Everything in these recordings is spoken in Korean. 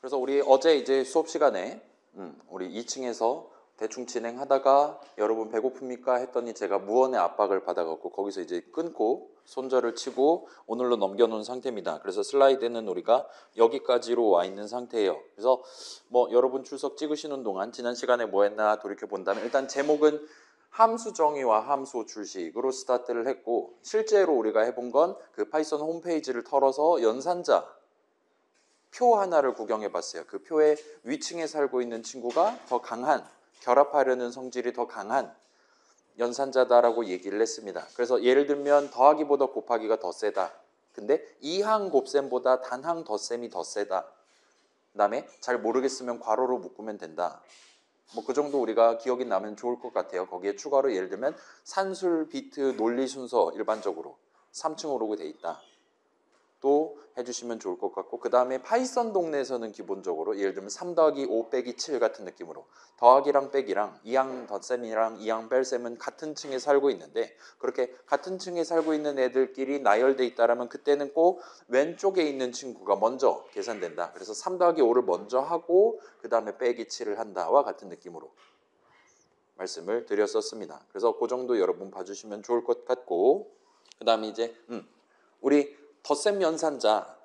그래서 우리 어제 이제 수업 시간에 우리 2층에서 대충 진행하다가 여러분 배고픕니까? 했더니 제가 무언의 압박을 받아갖고 거기서 이제 끊고 손절을 치고 오늘로 넘겨놓은 상태입니다. 그래서 슬라이드는 우리가 여기까지로 와 있는 상태예요. 그래서 뭐 여러분 출석 찍으시는 동안 지난 시간에 뭐 했나 돌이켜 본다면 일단 제목은 함수 정의와 함수 출식으로 스타트를 했고 실제로 우리가 해본 건 그 파이썬 홈페이지를 털어서 연산자 표 하나를 구경해 봤어요. 그 표의 위층에 살고 있는 친구가 더 강한, 결합하려는 성질이 더 강한 연산자다라고 얘기를 했습니다. 그래서 예를 들면 더하기보다 곱하기가 더 세다. 근데 이항 곱셈보다 단항 덧셈이 더 세다. 그다음에 잘 모르겠으면 괄호로 묶으면 된다. 뭐 그 정도 우리가 기억이 나면 좋을 것 같아요. 거기에 추가로 예를 들면 산술, 비트, 논리 순서 일반적으로 3층으로 돼 있다. 또 해주시면 좋을 것 같고 그 다음에 파이썬 동네에서는 기본적으로 예를 들면 3 더하기 5 빼기 7 같은 느낌으로 더하기랑 빼기랑 이항 덧셈이랑 이항 뺄셈은 같은 층에 살고 있는데 그렇게 같은 층에 살고 있는 애들끼리 나열돼 있다라면 그때는 꼭 왼쪽에 있는 친구가 먼저 계산된다. 그래서 3 더하기 5를 먼저 하고 그 다음에 빼기 7을 한다와 같은 느낌으로 말씀을 드렸었습니다. 그래서 그 정도 여러분 봐주시면 좋을 것 같고 그 다음에 이제 우리 덧셈 연산자,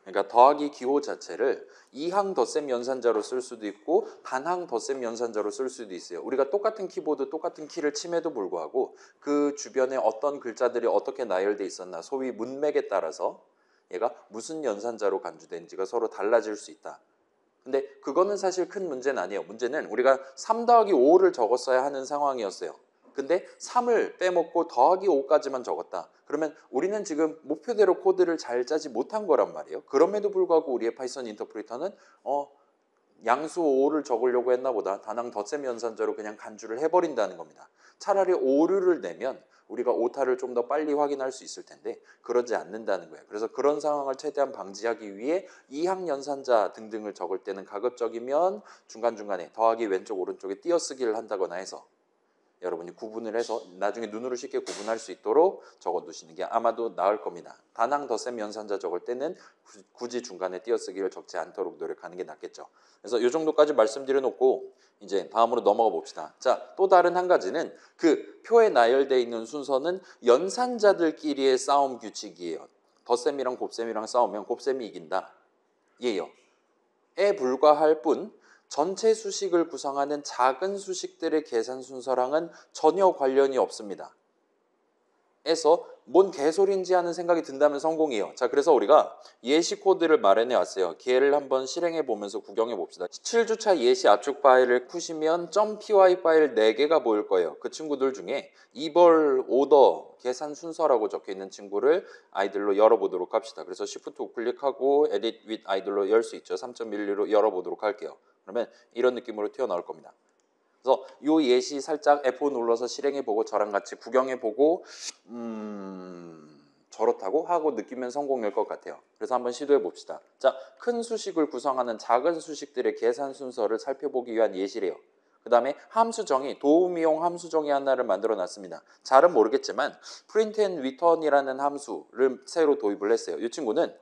그러니까 더하기 기호 자체를 이항 덧셈 연산자로 쓸 수도 있고 단항 덧셈 연산자로 쓸 수도 있어요. 우리가 똑같은 키보드, 똑같은 키를 침에도 불구하고 그 주변에 어떤 글자들이 어떻게 나열돼 있었나 소위 문맥에 따라서 얘가 무슨 연산자로 간주된지가 서로 달라질 수 있다. 근데 그거는 사실 큰 문제는 아니에요. 문제는 우리가 3 더하기 5를 적었어야 하는 상황이었어요. 근데 3을 빼먹고 더하기 5까지만 적었다. 그러면 우리는 지금 목표대로 코드를 잘 짜지 못한 거란 말이에요. 그럼에도 불구하고 우리의 파이썬 인터프리터는 양수 5를 적으려고 했나 보다. 단항 덧셈 연산자로 그냥 간주를 해버린다는 겁니다. 차라리 오류를 내면 우리가 오타를 좀 더 빨리 확인할 수 있을 텐데 그러지 않는다는 거예요. 그래서 그런 상황을 최대한 방지하기 위해 이항 연산자 등등을 적을 때는 가급적이면 중간중간에 더하기 왼쪽 오른쪽에 띄어쓰기를 한다거나 해서 여러분이 구분을 해서 나중에 눈으로 쉽게 구분할 수 있도록 적어두시는 게 아마도 나을 겁니다. 단항 덧셈 연산자 적을 때는 굳이 중간에 띄어쓰기를 적지 않도록 노력하는 게 낫겠죠. 그래서 이 정도까지 말씀드려 놓고 이제 다음으로 넘어가 봅시다. 자, 또 다른 한 가지는 그 표에 나열되어 있는 순서는 연산자들끼리의 싸움 규칙이에요. 덧셈이랑 곱셈이랑 싸우면 곱셈이 이긴다. 예요. 에 불과할 뿐 전체 수식을 구성하는 작은 수식들의 계산 순서랑은 전혀 관련이 없습니다. 에서 뭔 개소리인지 하는 생각이 든다면 성공이에요. 자, 그래서 우리가 예시 코드를 마련해 왔어요. 걔를 한번 실행해 보면서 구경해 봅시다. 7주차 예시 압축 파일을 푸시면 .py 파일 4개가 보일 거예요. 그 친구들 중에 이벌 오더 계산 순서라고 적혀 있는 친구를 아이들로 열어보도록 합시다. 그래서 Shift 우클릭하고 Edit with 아이들로 열 수 있죠. 3.12로 열어보도록 할게요. 그러면 이런 느낌으로 튀어나올 겁니다. 그래서 이 예시 살짝 F5 눌러서 실행해보고 저랑 같이 구경해보고 저렇다고 하고 느끼면 성공일 것 같아요. 그래서 한번 시도해봅시다. 자, 큰 수식을 구성하는 작은 수식들의 계산 순서를 살펴보기 위한 예시래요. 그 다음에 함수정의, 도움이용 함수정의 하나를 만들어놨습니다. 잘은 모르겠지만 print and return이라는 함수를 새로 도입을 했어요. 이 친구는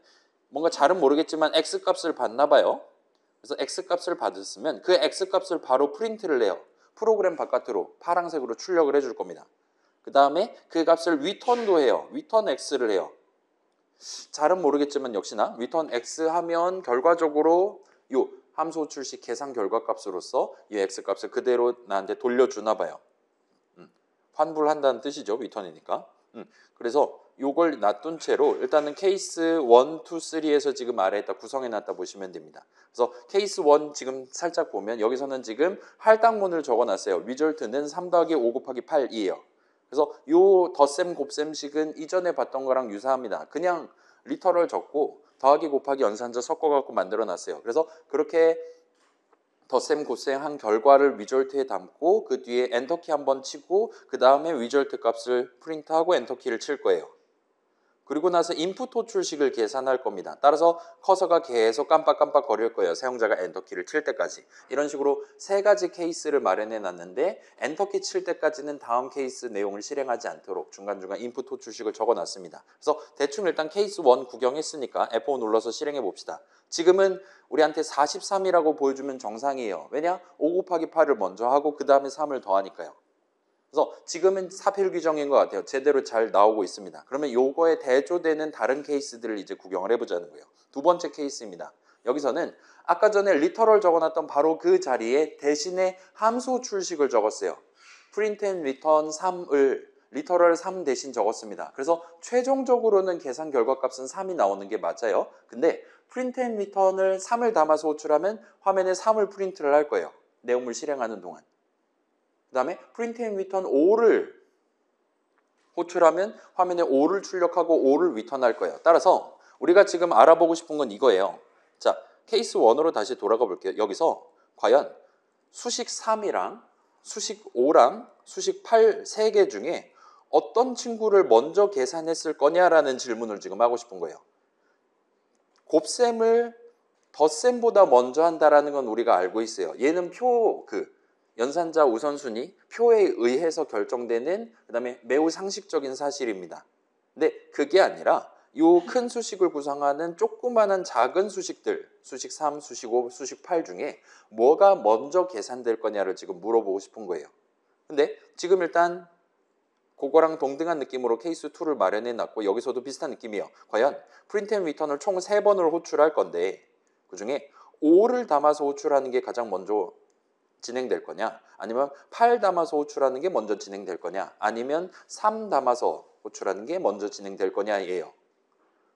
뭔가 잘은 모르겠지만 X값을 받나 봐요. 그래서 X값을 받았으면 그 X값을 바로 프린트를 해요. 프로그램 바깥으로 파란색으로 출력을 해줄 겁니다. 그 다음에 그 값을 return도 해요. return X를 해요. 잘은 모르겠지만 역시나 return X 하면 결과적으로 이 함수 출식 계산 결과값으로서 이 X값을 그대로 나한테 돌려주나 봐요. 환불한다는 뜻이죠. return이니까. 그래서 요걸 놔둔 채로 일단은 케이스 1, 2, 3에서 지금 아래에다 구성해놨다 보시면 됩니다. 그래서 케이스 1 지금 살짝 보면 여기서는 지금 할당문을 적어놨어요. 리절트는 3 더하기 5 곱하기 8이에요. 그래서 요 덧셈 곱셈식은 이전에 봤던 거랑 유사합니다. 그냥 리터럴 적고 더하기 곱하기 연산자 섞어갖고 만들어놨어요. 그래서 그렇게 덧셈 곱셈 한 결과를 리절트에 담고 그 뒤에 엔터키 한번 치고 그 다음에 리절트 값을 프린트하고 엔터키를 칠 거예요. 그리고 나서 인풋 호출식을 계산할 겁니다. 따라서 커서가 계속 깜빡깜빡 거릴 거예요. 사용자가 엔터키를 칠 때까지. 이런 식으로 세 가지 케이스를 마련해 놨는데 엔터키 칠 때까지는 다음 케이스 내용을 실행하지 않도록 중간중간 인풋 호출식을 적어 놨습니다. 그래서 대충 일단 케이스 1 구경했으니까 F5 눌러서 실행해 봅시다. 지금은 우리한테 43이라고 보여주면 정상이에요. 왜냐? 5 곱하기 8을 먼저 하고 그 다음에 3을 더하니까요. 그래서 지금은 사필 규정인 것 같아요. 제대로 잘 나오고 있습니다. 그러면 요거에 대조되는 다른 케이스들을 이제 구경을 해보자는 거예요. 두 번째 케이스입니다. 여기서는 아까 전에 리터럴 적어놨던 바로 그 자리에 대신에 함수 출식을 적었어요. print and return 3을 리터럴 3 대신 적었습니다. 그래서 최종적으로는 계산 결과값은 3이 나오는 게 맞아요. 근데 print and return을 3을 담아서 호출하면 화면에 3을 프린트를 할 거예요. 내용물 실행하는 동안. 그 다음에 print and return 5를 호출하면 화면에 5를 출력하고 5를 리턴할 거예요. 따라서 우리가 지금 알아보고 싶은 건 이거예요. 자, 케이스 1으로 다시 돌아가 볼게요. 여기서 과연 수식 3이랑 수식 5랑 수식 8 세 개 중에 어떤 친구를 먼저 계산했을 거냐라는 질문을 지금 하고 싶은 거예요. 곱셈을 덧셈보다 먼저 한다라는 건 우리가 알고 있어요. 얘는 연산자 우선순위, 표에 의해서 결정되는 그다음에 매우 상식적인 사실입니다. 근데 그게 아니라 이 큰 수식을 구성하는 조그마한 작은 수식들, 수식 3, 수식 5, 수식 8 중에 뭐가 먼저 계산될 거냐를 지금 물어보고 싶은 거예요. 근데 지금 일단 그거랑 동등한 느낌으로 케이스 2를 마련해 놨고 여기서도 비슷한 느낌이에요. 과연 프린트 앤 리턴을 총 3번을 호출할 건데 그중에 5를 담아서 호출하는 게 가장 먼저 진행될 거냐, 아니면 8 담아서 호출하는 게 먼저 진행될 거냐, 아니면 3 담아서 호출하는 게 먼저 진행될 거냐예요.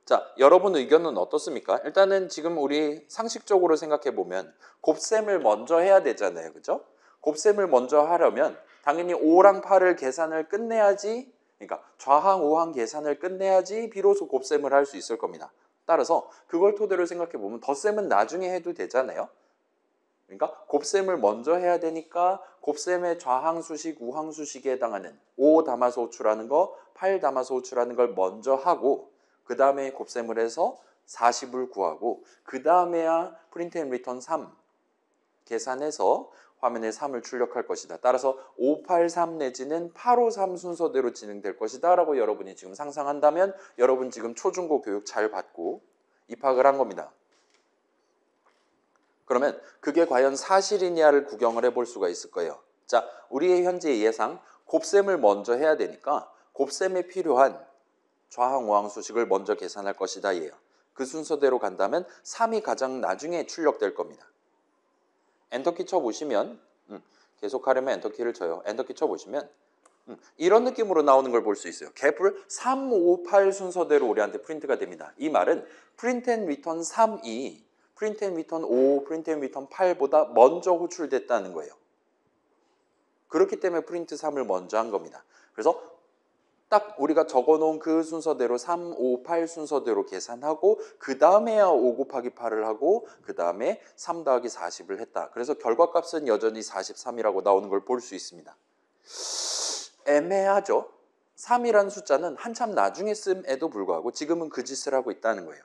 자, 여러분 의견은 어떻습니까? 일단은 지금 우리 상식적으로 생각해 보면 곱셈을 먼저 해야 되잖아요. 그죠? 곱셈을 먼저 하려면 당연히 5랑 8을 계산을 끝내야지, 그러니까 좌항, 우항 계산을 끝내야지 비로소 곱셈을 할 수 있을 겁니다. 따라서 그걸 토대로 생각해 보면 덧셈은 나중에 해도 되잖아요. 그러니까 곱셈을 먼저 해야 되니까 곱셈의 좌항 수식, 우항 수식에 해당하는 5 담아서 호출하는 거, 8 담아서 호출하는 걸 먼저 하고 그 다음에 곱셈을 해서 40을 구하고 그 다음에야 print and return 3 계산해서 화면에 3을 출력할 것이다. 따라서 583 내지는 853 순서대로 진행될 것이다 라고 여러분이 지금 상상한다면 여러분 지금 초중고 교육 잘 받고 입학을 한 겁니다. 그러면 그게 과연 사실이냐를 구경을 해볼 수가 있을 거예요. 자, 우리의 현재 예상 곱셈을 먼저 해야 되니까 곱셈에 필요한 좌항, 우항 수식을 먼저 계산할 것이다 예요. 그 순서대로 간다면 3이 가장 나중에 출력될 겁니다. 엔터키 쳐보시면 계속하려면 엔터키를 쳐요. 엔터키 쳐보시면 이런 느낌으로 나오는 걸 볼 수 있어요. 갭을 3, 5, 8 순서대로 우리한테 프린트가 됩니다. 이 말은 print and return 3이 print and return 5, print and return 8보다 먼저 호출됐다는 거예요. 그렇기 때문에 프린트 3을 먼저 한 겁니다. 그래서 딱 우리가 적어놓은 그 순서대로 3, 5, 8 순서대로 계산하고 그 다음에야 5 곱하기 8을 하고 그 다음에 3 더하기 40을 했다. 그래서 결과값은 여전히 43이라고 나오는 걸 볼 수 있습니다. 애매하죠? 3이라는 숫자는 한참 나중에 씀에도 불구하고 지금은 그 짓을 하고 있다는 거예요.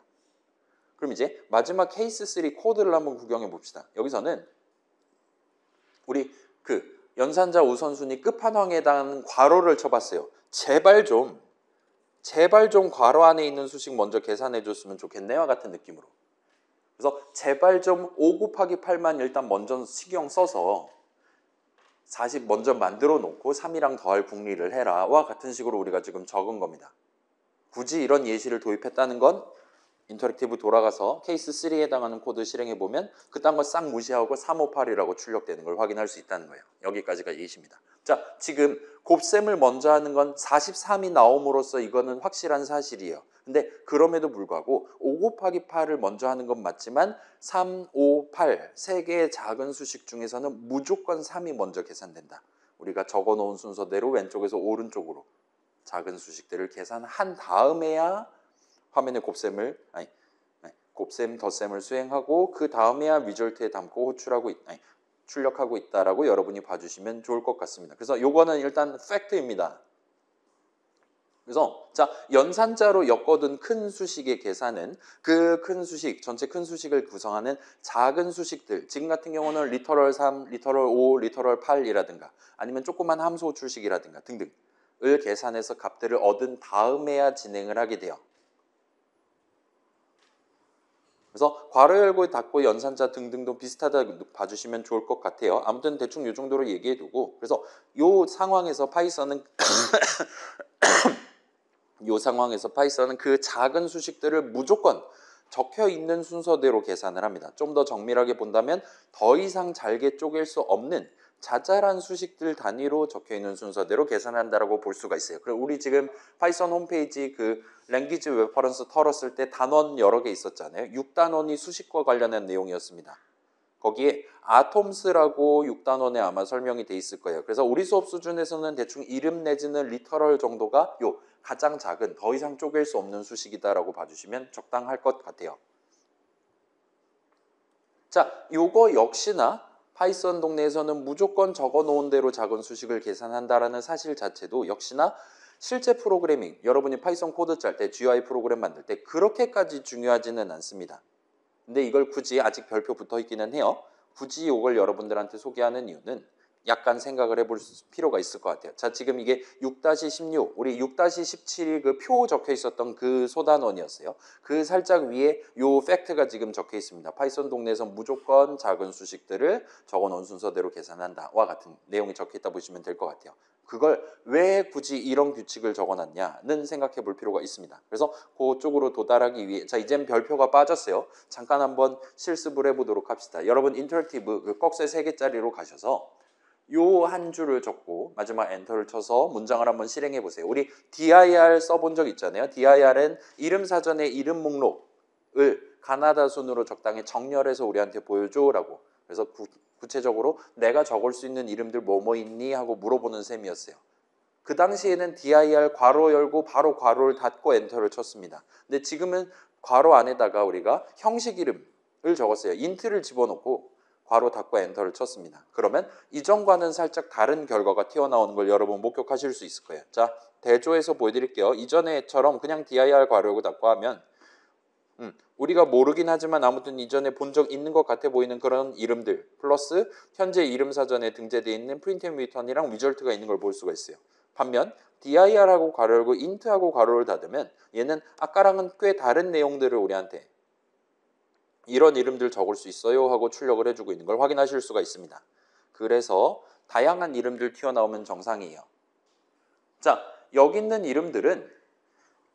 그럼 이제 마지막 케이스 3 코드를 한번 구경해 봅시다. 여기서는 우리 연산자 우선순위 끝판왕에 해당하는 괄호를 쳐봤어요. 제발 좀 괄호 안에 있는 수식 먼저 계산해 줬으면 좋겠네요 같은 느낌으로. 그래서 제발 좀 5 곱하기 8만 일단 먼저 시경 써서 40 먼저 만들어 놓고 3이랑 더할 궁리를 해라 와 같은 식으로 우리가 지금 적은 겁니다. 굳이 이런 예시를 도입했다는 건 인터랙티브 돌아가서 케이스 3에 해당하는 코드 실행해 보면 그딴 거 싹 무시하고 358이라고 출력되는 걸 확인할 수 있다는 거예요. 여기까지가 예시입니다. 자, 지금 곱셈을 먼저 하는 건 43이 나옴으로써 이거는 확실한 사실이에요. 근데 그럼에도 불구하고 5 곱하기 8을 먼저 하는 건 맞지만 3, 5, 8 세 개의 작은 수식 중에서는 무조건 3이 먼저 계산된다. 우리가 적어놓은 순서대로 왼쪽에서 오른쪽으로 작은 수식들을 계산한 다음에야 화면에 곱셈, 덧셈을 수행하고 그 다음에야 리졸트에 담고 출력하고 있다라고 여러분이 봐주시면 좋을 것 같습니다. 그래서 요거는 일단 팩트입니다. 그래서 자, 연산자로 엮어둔 큰 수식의 계산은 그 큰 수식, 전체 큰 수식을 구성하는 작은 수식들, 지금 같은 경우는 리터럴 3, 리터럴 5, 리터럴 8이라든가 아니면 조그만 함수 출식이라든가 등등을 계산해서 값들을 얻은 다음에야 진행을 하게 돼요. 그래서 괄호 열고 닫고 연산자 등등도 비슷하다 봐주시면 좋을 것 같아요. 아무튼 대충 이 정도로 얘기해두고, 그래서 이 상황에서 파이썬은 그 작은 수식들을 무조건 적혀 있는 순서대로 계산을 합니다. 좀 더 정밀하게 본다면 더 이상 잘게 쪼갤 수 없는 자잘한 수식들 단위로 적혀 있는 순서대로 계산한다라고 볼 수가 있어요. 그리고 우리 지금 파이썬 홈페이지 그 랭귀지 레퍼런스 털었을 때 단원 여러 개 있었잖아요. 6단원이 수식과 관련한 내용이었습니다. 거기에 아톰스라고 6단원에 아마 설명이 돼 있을 거예요. 그래서 우리 수업 수준에서는 대충 이름 내지는 리터럴 정도가 요 가장 작은, 더 이상 쪼갤 수 없는 수식이다라고 봐주시면 적당할 것 같아요. 자, 요거 역시나 파이썬 동네에서는 무조건 적어놓은 대로 작은 수식을 계산한다라는 사실 자체도 역시나 실제 프로그래밍, 여러분이 파이썬 코드 짤 때, GUI 프로그램 만들 때 그렇게까지 중요하지는 않습니다. 근데 이걸 굳이 아직 별표 붙어 있기는 해요. 굳이 이걸 여러분들한테 소개하는 이유는 약간 생각을 해볼 필요가 있을 것 같아요. 자, 지금 이게 6-16, 우리 6-17이 그 표 적혀 있었던 그 소단원이었어요. 그 살짝 위에 요 팩트가 지금 적혀 있습니다. 파이썬 동네에서 무조건 작은 수식들을 적어놓은 순서대로 계산한다와 같은 내용이 적혀 있다 보시면 될 것 같아요. 그걸 왜 굳이 이런 규칙을 적어놨냐는 생각해 볼 필요가 있습니다. 그래서 그쪽으로 도달하기 위해, 자, 이젠 별표가 빠졌어요. 잠깐 한번 실습을 해보도록 합시다. 여러분 인터랙티브 그 꺽쇠 3개짜리로 가셔서 요 한 줄을 적고 마지막 엔터를 쳐서 문장을 한번 실행해 보세요. 우리 dir 써본 적 있잖아요. dir은 이름 사전의 이름 목록을 가나다 순으로 적당히 정렬해서 우리한테 보여줘라고. 그래서 구체적으로 내가 적을 수 있는 이름들 뭐뭐 있니? 하고 물어보는 셈이었어요. 그 당시에는 dir 괄호 열고 바로 괄호를 닫고 엔터를 쳤습니다. 근데 지금은 괄호 안에다가 우리가 형식 이름을 적었어요. 인트를 집어넣고 괄호 닫고 엔터를 쳤습니다. 그러면 이전과는 살짝 다른 결과가 튀어나오는 걸 여러분 목격하실 수 있을 거예요. 자, 대조해서 보여드릴게요. 이전에처럼 그냥 dir 괄호 열고 닫고 하면 우리가 모르긴 하지만 아무튼 이전에 본 적 있는 것 같아 보이는 그런 이름들 플러스 현재 이름 사전에 등재되어 있는 프린트 앤 리턴이랑 리절트가 있는 걸 볼 수가 있어요. 반면 dir하고 괄호 열고 int하고 괄호를 닫으면 얘는 아까랑은 꽤 다른 내용들을 우리한테 이런 이름들 적을 수 있어요 하고 출력을 해주고 있는 걸 확인하실 수가 있습니다. 그래서 다양한 이름들 튀어나오면 정상이에요. 자, 여기 있는 이름들은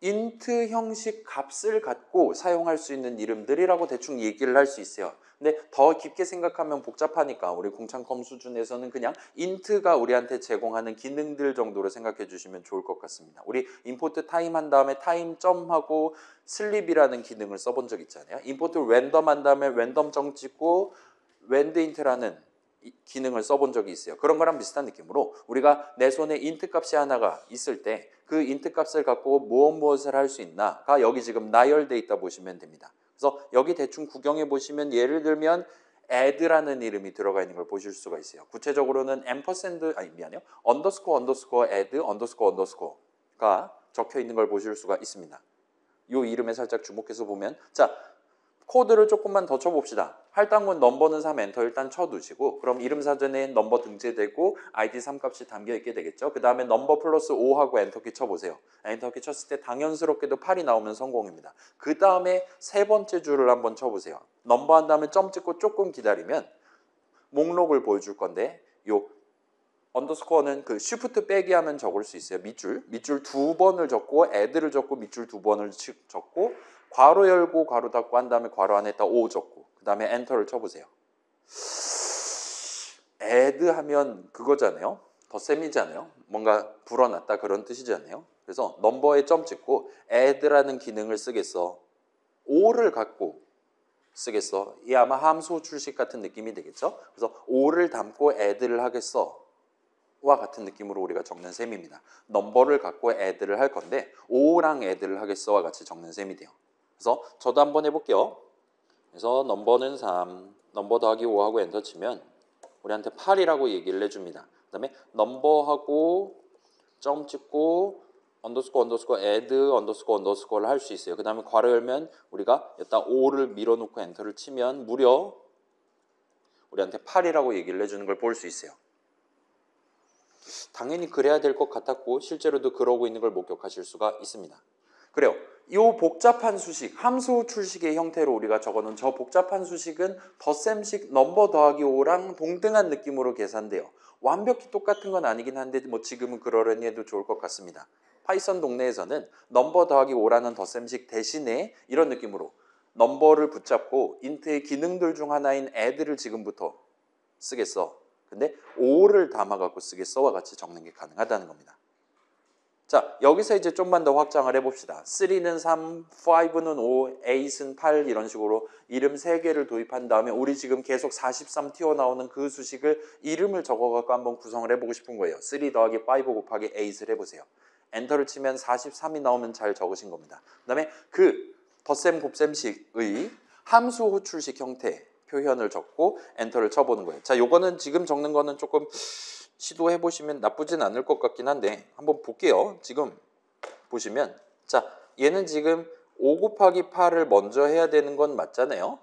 int 형식 값을 갖고 사용할 수 있는 이름들이라고 대충 얘기를 할 수 있어요. 근데 더 깊게 생각하면 복잡하니까 우리 공창컴 수준에서는 그냥 int가 우리한테 제공하는 기능들 정도로 생각해 주시면 좋을 것 같습니다. 우리 import time 한 다음에 time 점하고 sleep이라는 기능을 써본 적 있잖아요. import random 한 다음에 random 점 찍고 whenInt라는 기능을 써본 적이 있어요. 그런 거랑 비슷한 느낌으로 우리가 내 손에 int 값이 하나가 있을 때 그 int 값을 갖고 무엇을 할 수 있나가 여기 지금 나열돼 있다 보시면 됩니다. 그래서 여기 대충 구경해 보시면 예를 들면 add라는 이름이 들어가 있는 걸 보실 수가 있어요. 구체적으로는 underscore add underscore가 적혀 있는 걸 보실 수가 있습니다. 이 이름에 살짝 주목해서 보면, 자, 코드를 조금만 더 쳐봅시다. 할당문 넘버는 3 엔터 일단 쳐두시고, 그럼 이름 사전에 넘버 등재되고 id 3값이 담겨있게 되겠죠. 그 다음에 넘버 플러스 5하고 엔터키 쳐보세요. 엔터키 쳤을 때 당연스럽게도 8이 나오면 성공입니다. 그 다음에 세 번째 줄을 한번 쳐보세요. 넘버 한 다음에 점 찍고 조금 기다리면 목록을 보여줄 건데, 요 언더스코어는 그 쉬프트 빼기 하면 적을 수 있어요. 밑줄 두 번을 적고 add를 적고 밑줄 두 번을 적고 괄호 열고 괄호 닫고 한 다음에 괄호 안에다 5 적고 그 다음에 엔터를 쳐보세요. add 하면 그거잖아요. 덧셈이잖아요. 뭔가 불어났다 그런 뜻이잖아요. 그래서 넘버에 점 찍고 add라는 기능을 쓰겠어. 5를 갖고 쓰겠어. 이 아마 함수 출식 같은 느낌이 되겠죠. 그래서 5를 담고 add를 하겠어. 와 같은 느낌으로 우리가 적는 셈입니다. 넘버를 갖고 add를 할 건데 5랑 add를 하겠어와 같이 적는 셈이 돼요. 그래서 저도 한번 해볼게요. 그래서 넘버는 3, 넘버 더하기 5하고 엔터 치면 우리한테 8이라고 얘기를 해줍니다. 그 다음에 넘버하고 점 찍고 언더스코어 언더스코어 add 언더스코어 언더스코어를 할 수 있어요. 그 다음에 괄호 열면 우리가 일단 5를 밀어놓고 엔터를 치면 무려 우리한테 8이라고 얘기를 해주는 걸 볼 수 있어요. 당연히 그래야 될 것 같았고 실제로도 그러고 있는 걸 목격하실 수가 있습니다. 그래요. 이 복잡한 수식, 함수 출식의 형태로 우리가 적어놓은 저 복잡한 수식은 덧셈식 넘버 더하기 5랑 동등한 느낌으로 계산돼요. 완벽히 똑같은 건 아니긴 한데 뭐 지금은 그러려니 해도 좋을 것 같습니다. 파이썬 동네에서는 넘버 더하기 5라는 덧셈식 대신에 이런 느낌으로 넘버를 붙잡고 인트의 기능들 중 하나인 add를 지금부터 쓰겠어. 근데 5를 담아갖고 쓰겠어와 같이 적는 게 가능하다는 겁니다. 자, 여기서 이제 좀만 더 확장을 해봅시다. 3는 3, 5는 5, 8은 8 이런 식으로 이름 3개를 도입한 다음에 우리 지금 계속 43 튀어나오는 그 수식을 이름을 적어갖고 한번 구성을 해보고 싶은 거예요. 3 더하기 5 곱하기 8을 해보세요. 엔터를 치면 43이 나오면 잘 적으신 겁니다. 그 다음에 그 덧셈 곱셈식의 함수 호출식 형태 표현을 적고 엔터를 쳐보는 거예요. 자, 요거는 지금 적는 거는 조금 시도해 보시면 나쁘진 않을 것 같긴 한데 한번 볼게요. 지금 보시면 자, 얘는 지금 5 곱하기 8을 먼저 해야 되는 건 맞잖아요.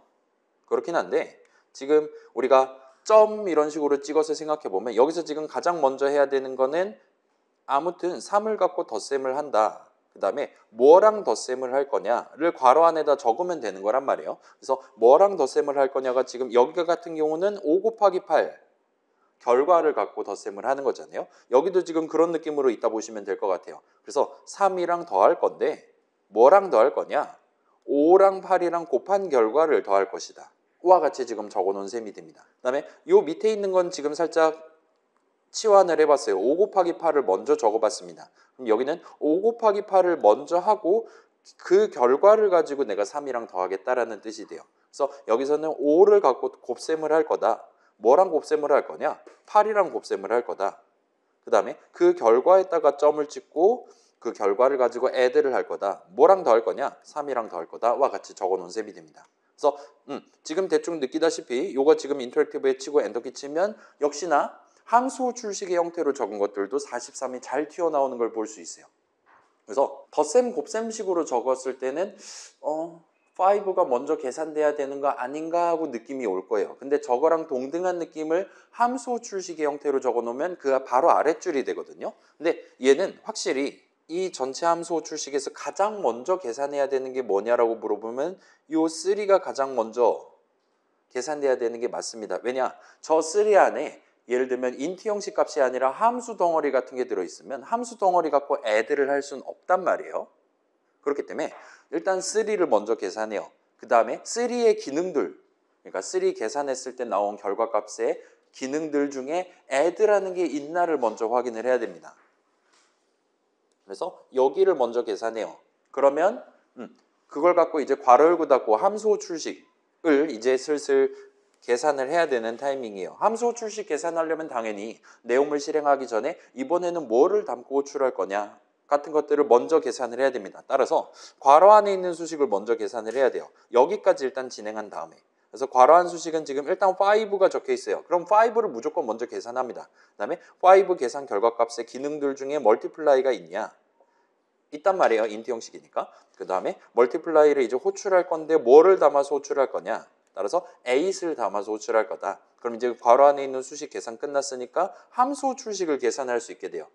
그렇긴 한데 지금 우리가 점 이런 식으로 찍어서 생각해 보면 여기서 지금 가장 먼저 해야 되는 거는 아무튼 3을 갖고 덧셈을 한다. 그 다음에 뭐랑 덧셈을 할 거냐를 괄호 안에다 적으면 되는 거란 말이에요. 그래서 뭐랑 덧셈을 할 거냐가 지금 여기 같은 경우는 5 곱하기 8 결과를 갖고 덧셈을 하는 거잖아요. 여기도 지금 그런 느낌으로 있다 보시면 될 것 같아요. 그래서 3이랑 더할 건데 뭐랑 더할 거냐? 5랑 8이랑 곱한 결과를 더할 것이다. 와 같이 지금 적어놓은 셈이 됩니다. 그 다음에 요 밑에 있는 건 지금 살짝 치환을 해봤어요. 5 곱하기 8을 먼저 적어봤습니다. 그럼 여기는 5 곱하기 8을 먼저 하고 그 결과를 가지고 내가 3이랑 더하겠다라는 뜻이 돼요. 그래서 여기서는 5를 갖고 곱셈을 할 거다. 뭐랑 곱셈을 할 거냐? 8이랑 곱셈을 할 거다. 그 다음에 그 결과에다가 점을 찍고 그 결과를 가지고 add를 할 거다. 뭐랑 더할 거냐? 3이랑 더할 거다. 와 같이 적어놓은 셈이 됩니다. 그래서 지금 대충 느끼다시피 이거 지금 인터랙티브에 치고 엔터키 치면 역시나 함수 출식의 형태로 적은 것들도 43이 잘 튀어나오는 걸 볼 수 있어요. 그래서 덧셈 곱셈식으로 적었을 때는 5가 먼저 계산돼야 되는 거 아닌가 하고 느낌이 올 거예요. 근데 저거랑 동등한 느낌을 함수 호출식의 형태로 적어놓으면 그 바로 아랫줄이 되거든요. 근데 얘는 확실히 이 전체 함수 호출식에서 가장 먼저 계산해야 되는 게 뭐냐라고 물어보면 이 3가 가장 먼저 계산돼야 되는 게 맞습니다. 왜냐? 저 3 안에 예를 들면 인트 형식 값이 아니라 함수 덩어리 같은 게 들어있으면 함수 덩어리 갖고 add를 할 수는 없단 말이에요. 그렇기 때문에 일단 3를 먼저 계산해요. 그 다음에 3의 기능들, 그러니까 3 계산했을 때 나온 결과값의 기능들 중에 add라는 게 있나를 먼저 확인을 해야 됩니다. 그래서 여기를 먼저 계산해요. 그러면 그걸 갖고 이제 괄호 열고 닫고 함수 호출식을 이제 슬슬 계산을 해야 되는 타이밍이에요. 함수 호출식 계산하려면 당연히 내용을 실행하기 전에 이번에는 뭐를 담고 호출할 거냐 같은 것들을 먼저 계산을 해야 됩니다. 따라서 괄호 안에 있는 수식을 먼저 계산을 해야 돼요. 여기까지 일단 진행한 다음에. 그래서 괄호한 수식은 지금 일단 5가 적혀 있어요. 그럼 5를 무조건 먼저 계산합니다. 그 다음에 5 계산 결과값의 기능들 중에 멀티플라이가 있냐? 있단 말이에요. 인트 형식이니까. 그 다음에 멀티플라이를 이제 호출할 건데 뭐를 담아서 호출할 거냐? 따라서 8을 담아서 호출할 거다. 그럼 이제 괄호 안에 있는 수식 계산 끝났으니까 함수 호출식을 계산할 수 있게 돼요.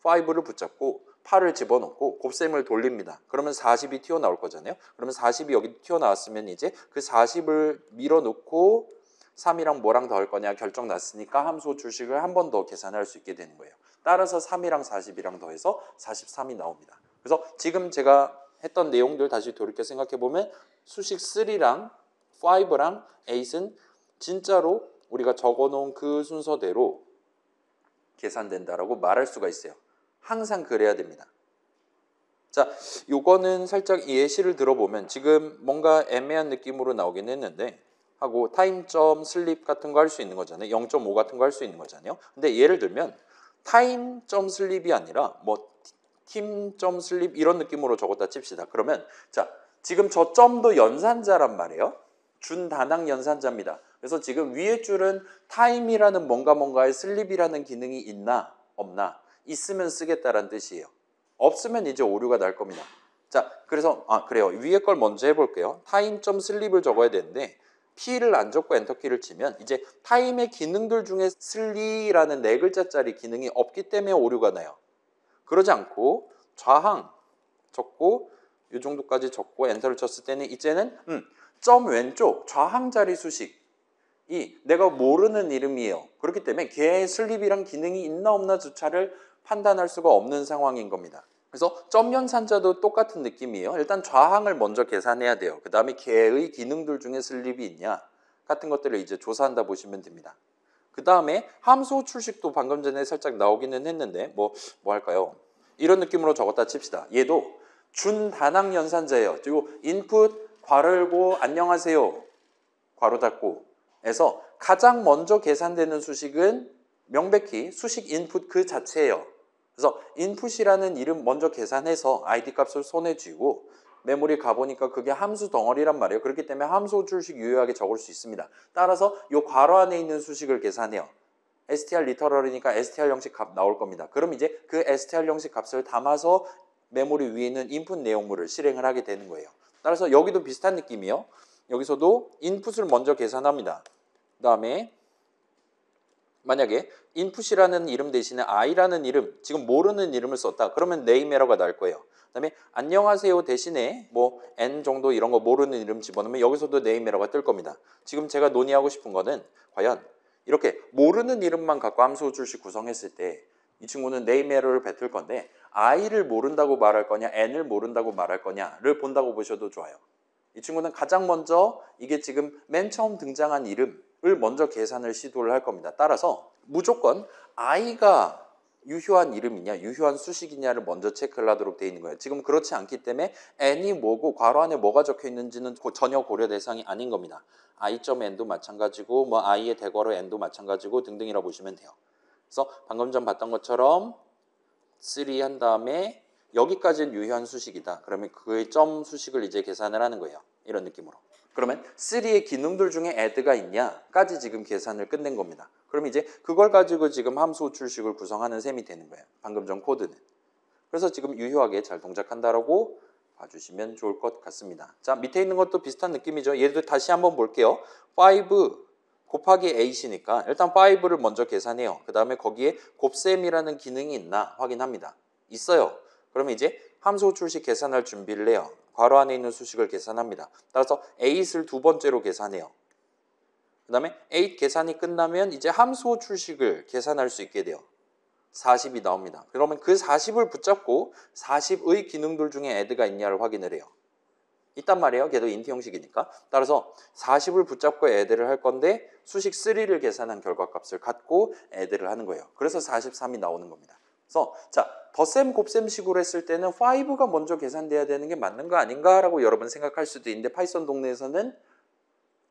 5를 붙잡고 8을 집어넣고 곱셈을 돌립니다. 그러면 40이 튀어나올 거잖아요. 그러면 40이 여기 튀어나왔으면 이제 그 40을 밀어넣고 3이랑 뭐랑 더할 거냐 결정 났으니까 함수 호출식을 한 번 더 계산할 수 있게 되는 거예요. 따라서 3이랑 40이랑 더해서 43이 나옵니다. 그래서 지금 제가 했던 내용들 다시 돌이켜 생각해 보면 수식 3랑 5랑 8은 진짜로 우리가 적어놓은 그 순서대로 계산된다라고 말할 수가 있어요. 항상 그래야 됩니다. 자, 요거는 살짝 예시를 들어보면 지금 뭔가 애매한 느낌으로 나오긴 했는데 하고 타임점 슬립 같은 거 할 수 있는 거잖아요. 0.5 같은 거 할 수 있는 거잖아요. 근데 예를 들면 타임점 슬립이 아니라 뭐 팀점 슬립 이런 느낌으로 적었다 칩시다. 그러면 자, 지금 저 점도 연산자란 말이에요. 준단항 연산자입니다. 그래서 지금 위에 줄은 타임이라는 뭔가의 슬립이라는 기능이 있나 없나 있으면 쓰겠다라는 뜻이에요. 없으면 이제 오류가 날 겁니다. 자, 그래서 그래요. 위에 걸 먼저 해볼게요. 타임.슬립을 적어야 되는데 P를 안 적고 엔터키를 치면 이제 타임의 기능들 중에 슬리라는 네 글자짜리 기능이 없기 때문에 오류가 나요. 그러지 않고 좌항 적고 이 정도까지 적고 엔터를 쳤을 때는 이제는 점 왼쪽 좌항 자리 수식이 내가 모르는 이름이에요. 그렇기 때문에 걔의 슬립이란 기능이 있나 없나조차를 판단할 수가 없는 상황인 겁니다. 그래서 점 연산자도 똑같은 느낌이에요. 일단 좌항을 먼저 계산해야 돼요. 그 다음에 걔의 기능들 중에 슬립이 있냐 같은 것들을 이제 조사한다 보시면 됩니다. 그 다음에 함수 출식도 방금 전에 살짝 나오기는 했는데 뭐 할까요? 이런 느낌으로 적었다 칩시다. 얘도 준단항 연산자예요. 그리고 인풋 괄호 열고 안녕하세요 괄호 닫고 에서 가장 먼저 계산되는 수식은 명백히 수식 인풋 그 자체예요. 그래서 인풋이라는 이름 먼저 계산해서 id 값을 손에 쥐고 메모리 가보니까 그게 함수 덩어리란 말이에요. 그렇기 때문에 함수 출식 유효하게 적을 수 있습니다. 따라서 이 괄호 안에 있는 수식을 계산해요. str 리터럴이니까 str 형식 값 나올 겁니다. 그럼 이제 그 str 형식 값을 담아서 메모리 위에 있는 인풋 내용물을 실행을 하게 되는 거예요. 따라서 여기도 비슷한 느낌이요. 여기서도 인풋을 먼저 계산합니다. 그 다음에 만약에 인풋이라는 이름 대신에 i라는 이름, 지금 모르는 이름을 썼다. 그러면 name 에러가 날 거예요. 그 다음에 안녕하세요 대신에 뭐 n 정도 이런 거 모르는 이름 집어넣으면 여기서도 name 에러가 뜰 겁니다. 지금 제가 논의하고 싶은 거는 과연 이렇게 모르는 이름만 갖고 함수 출식 구성했을 때 이 친구는 name 에러를 뱉을 건데 i를 모른다고 말할 거냐 n을 모른다고 말할 거냐를 본다고 보셔도 좋아요. 이 친구는 가장 먼저 이게 지금 맨 처음 등장한 이름을 먼저 계산을 시도를 할 겁니다. 따라서 무조건 i가 유효한 이름이냐 유효한 수식이냐를 먼저 체크를 하도록 되어 있는 거예요. 지금 그렇지 않기 때문에 n이 뭐고 괄호 안에 뭐가 적혀 있는지는 전혀 고려 대상이 아닌 겁니다. i.n도 마찬가지고 뭐 i의 대괄호 n도 마찬가지고 등등이라 보시면 돼요. 그래서 방금 전 봤던 것처럼 3 한 다음에 여기까지는 유효한 수식이다. 그러면 그의 점 수식을 이제 계산을 하는 거예요. 이런 느낌으로. 그러면 3의 기능들 중에 add가 있냐까지 지금 계산을 끝낸 겁니다. 그럼 이제 그걸 가지고 지금 함수 출식을 구성하는 셈이 되는 거예요. 방금 전 코드는. 그래서 지금 유효하게 잘 동작한다라고 봐주시면 좋을 것 같습니다. 자, 밑에 있는 것도 비슷한 느낌이죠. 얘도 다시 한번 볼게요. 5 곱하기 8이니까 일단 5를 먼저 계산해요. 그 다음에 거기에 곱셈이라는 기능이 있나 확인합니다. 있어요. 그러면 이제 함수 출식 계산할 준비를 해요. 괄호 안에 있는 수식을 계산합니다. 따라서 8을 두 번째로 계산해요. 그 다음에 8 계산이 끝나면 이제 함수 출식을 계산할 수 있게 돼요. 40이 나옵니다. 그러면 그 40을 붙잡고 40의 기능들 중에 add가 있냐를 확인을 해요. 있단 말이에요. 걔도 인트 형식이니까. 따라서 40을 붙잡고 add를 할 건데 수식 3를 계산한 결과값을 갖고 add를 하는 거예요. 그래서 43이 나오는 겁니다. 그래서 자, 덧셈 곱셈식으로 했을 때는 5가 먼저 계산돼야 되는 게 맞는 거 아닌가라고 여러분 생각할 수도 있는데 파이썬 동네에서는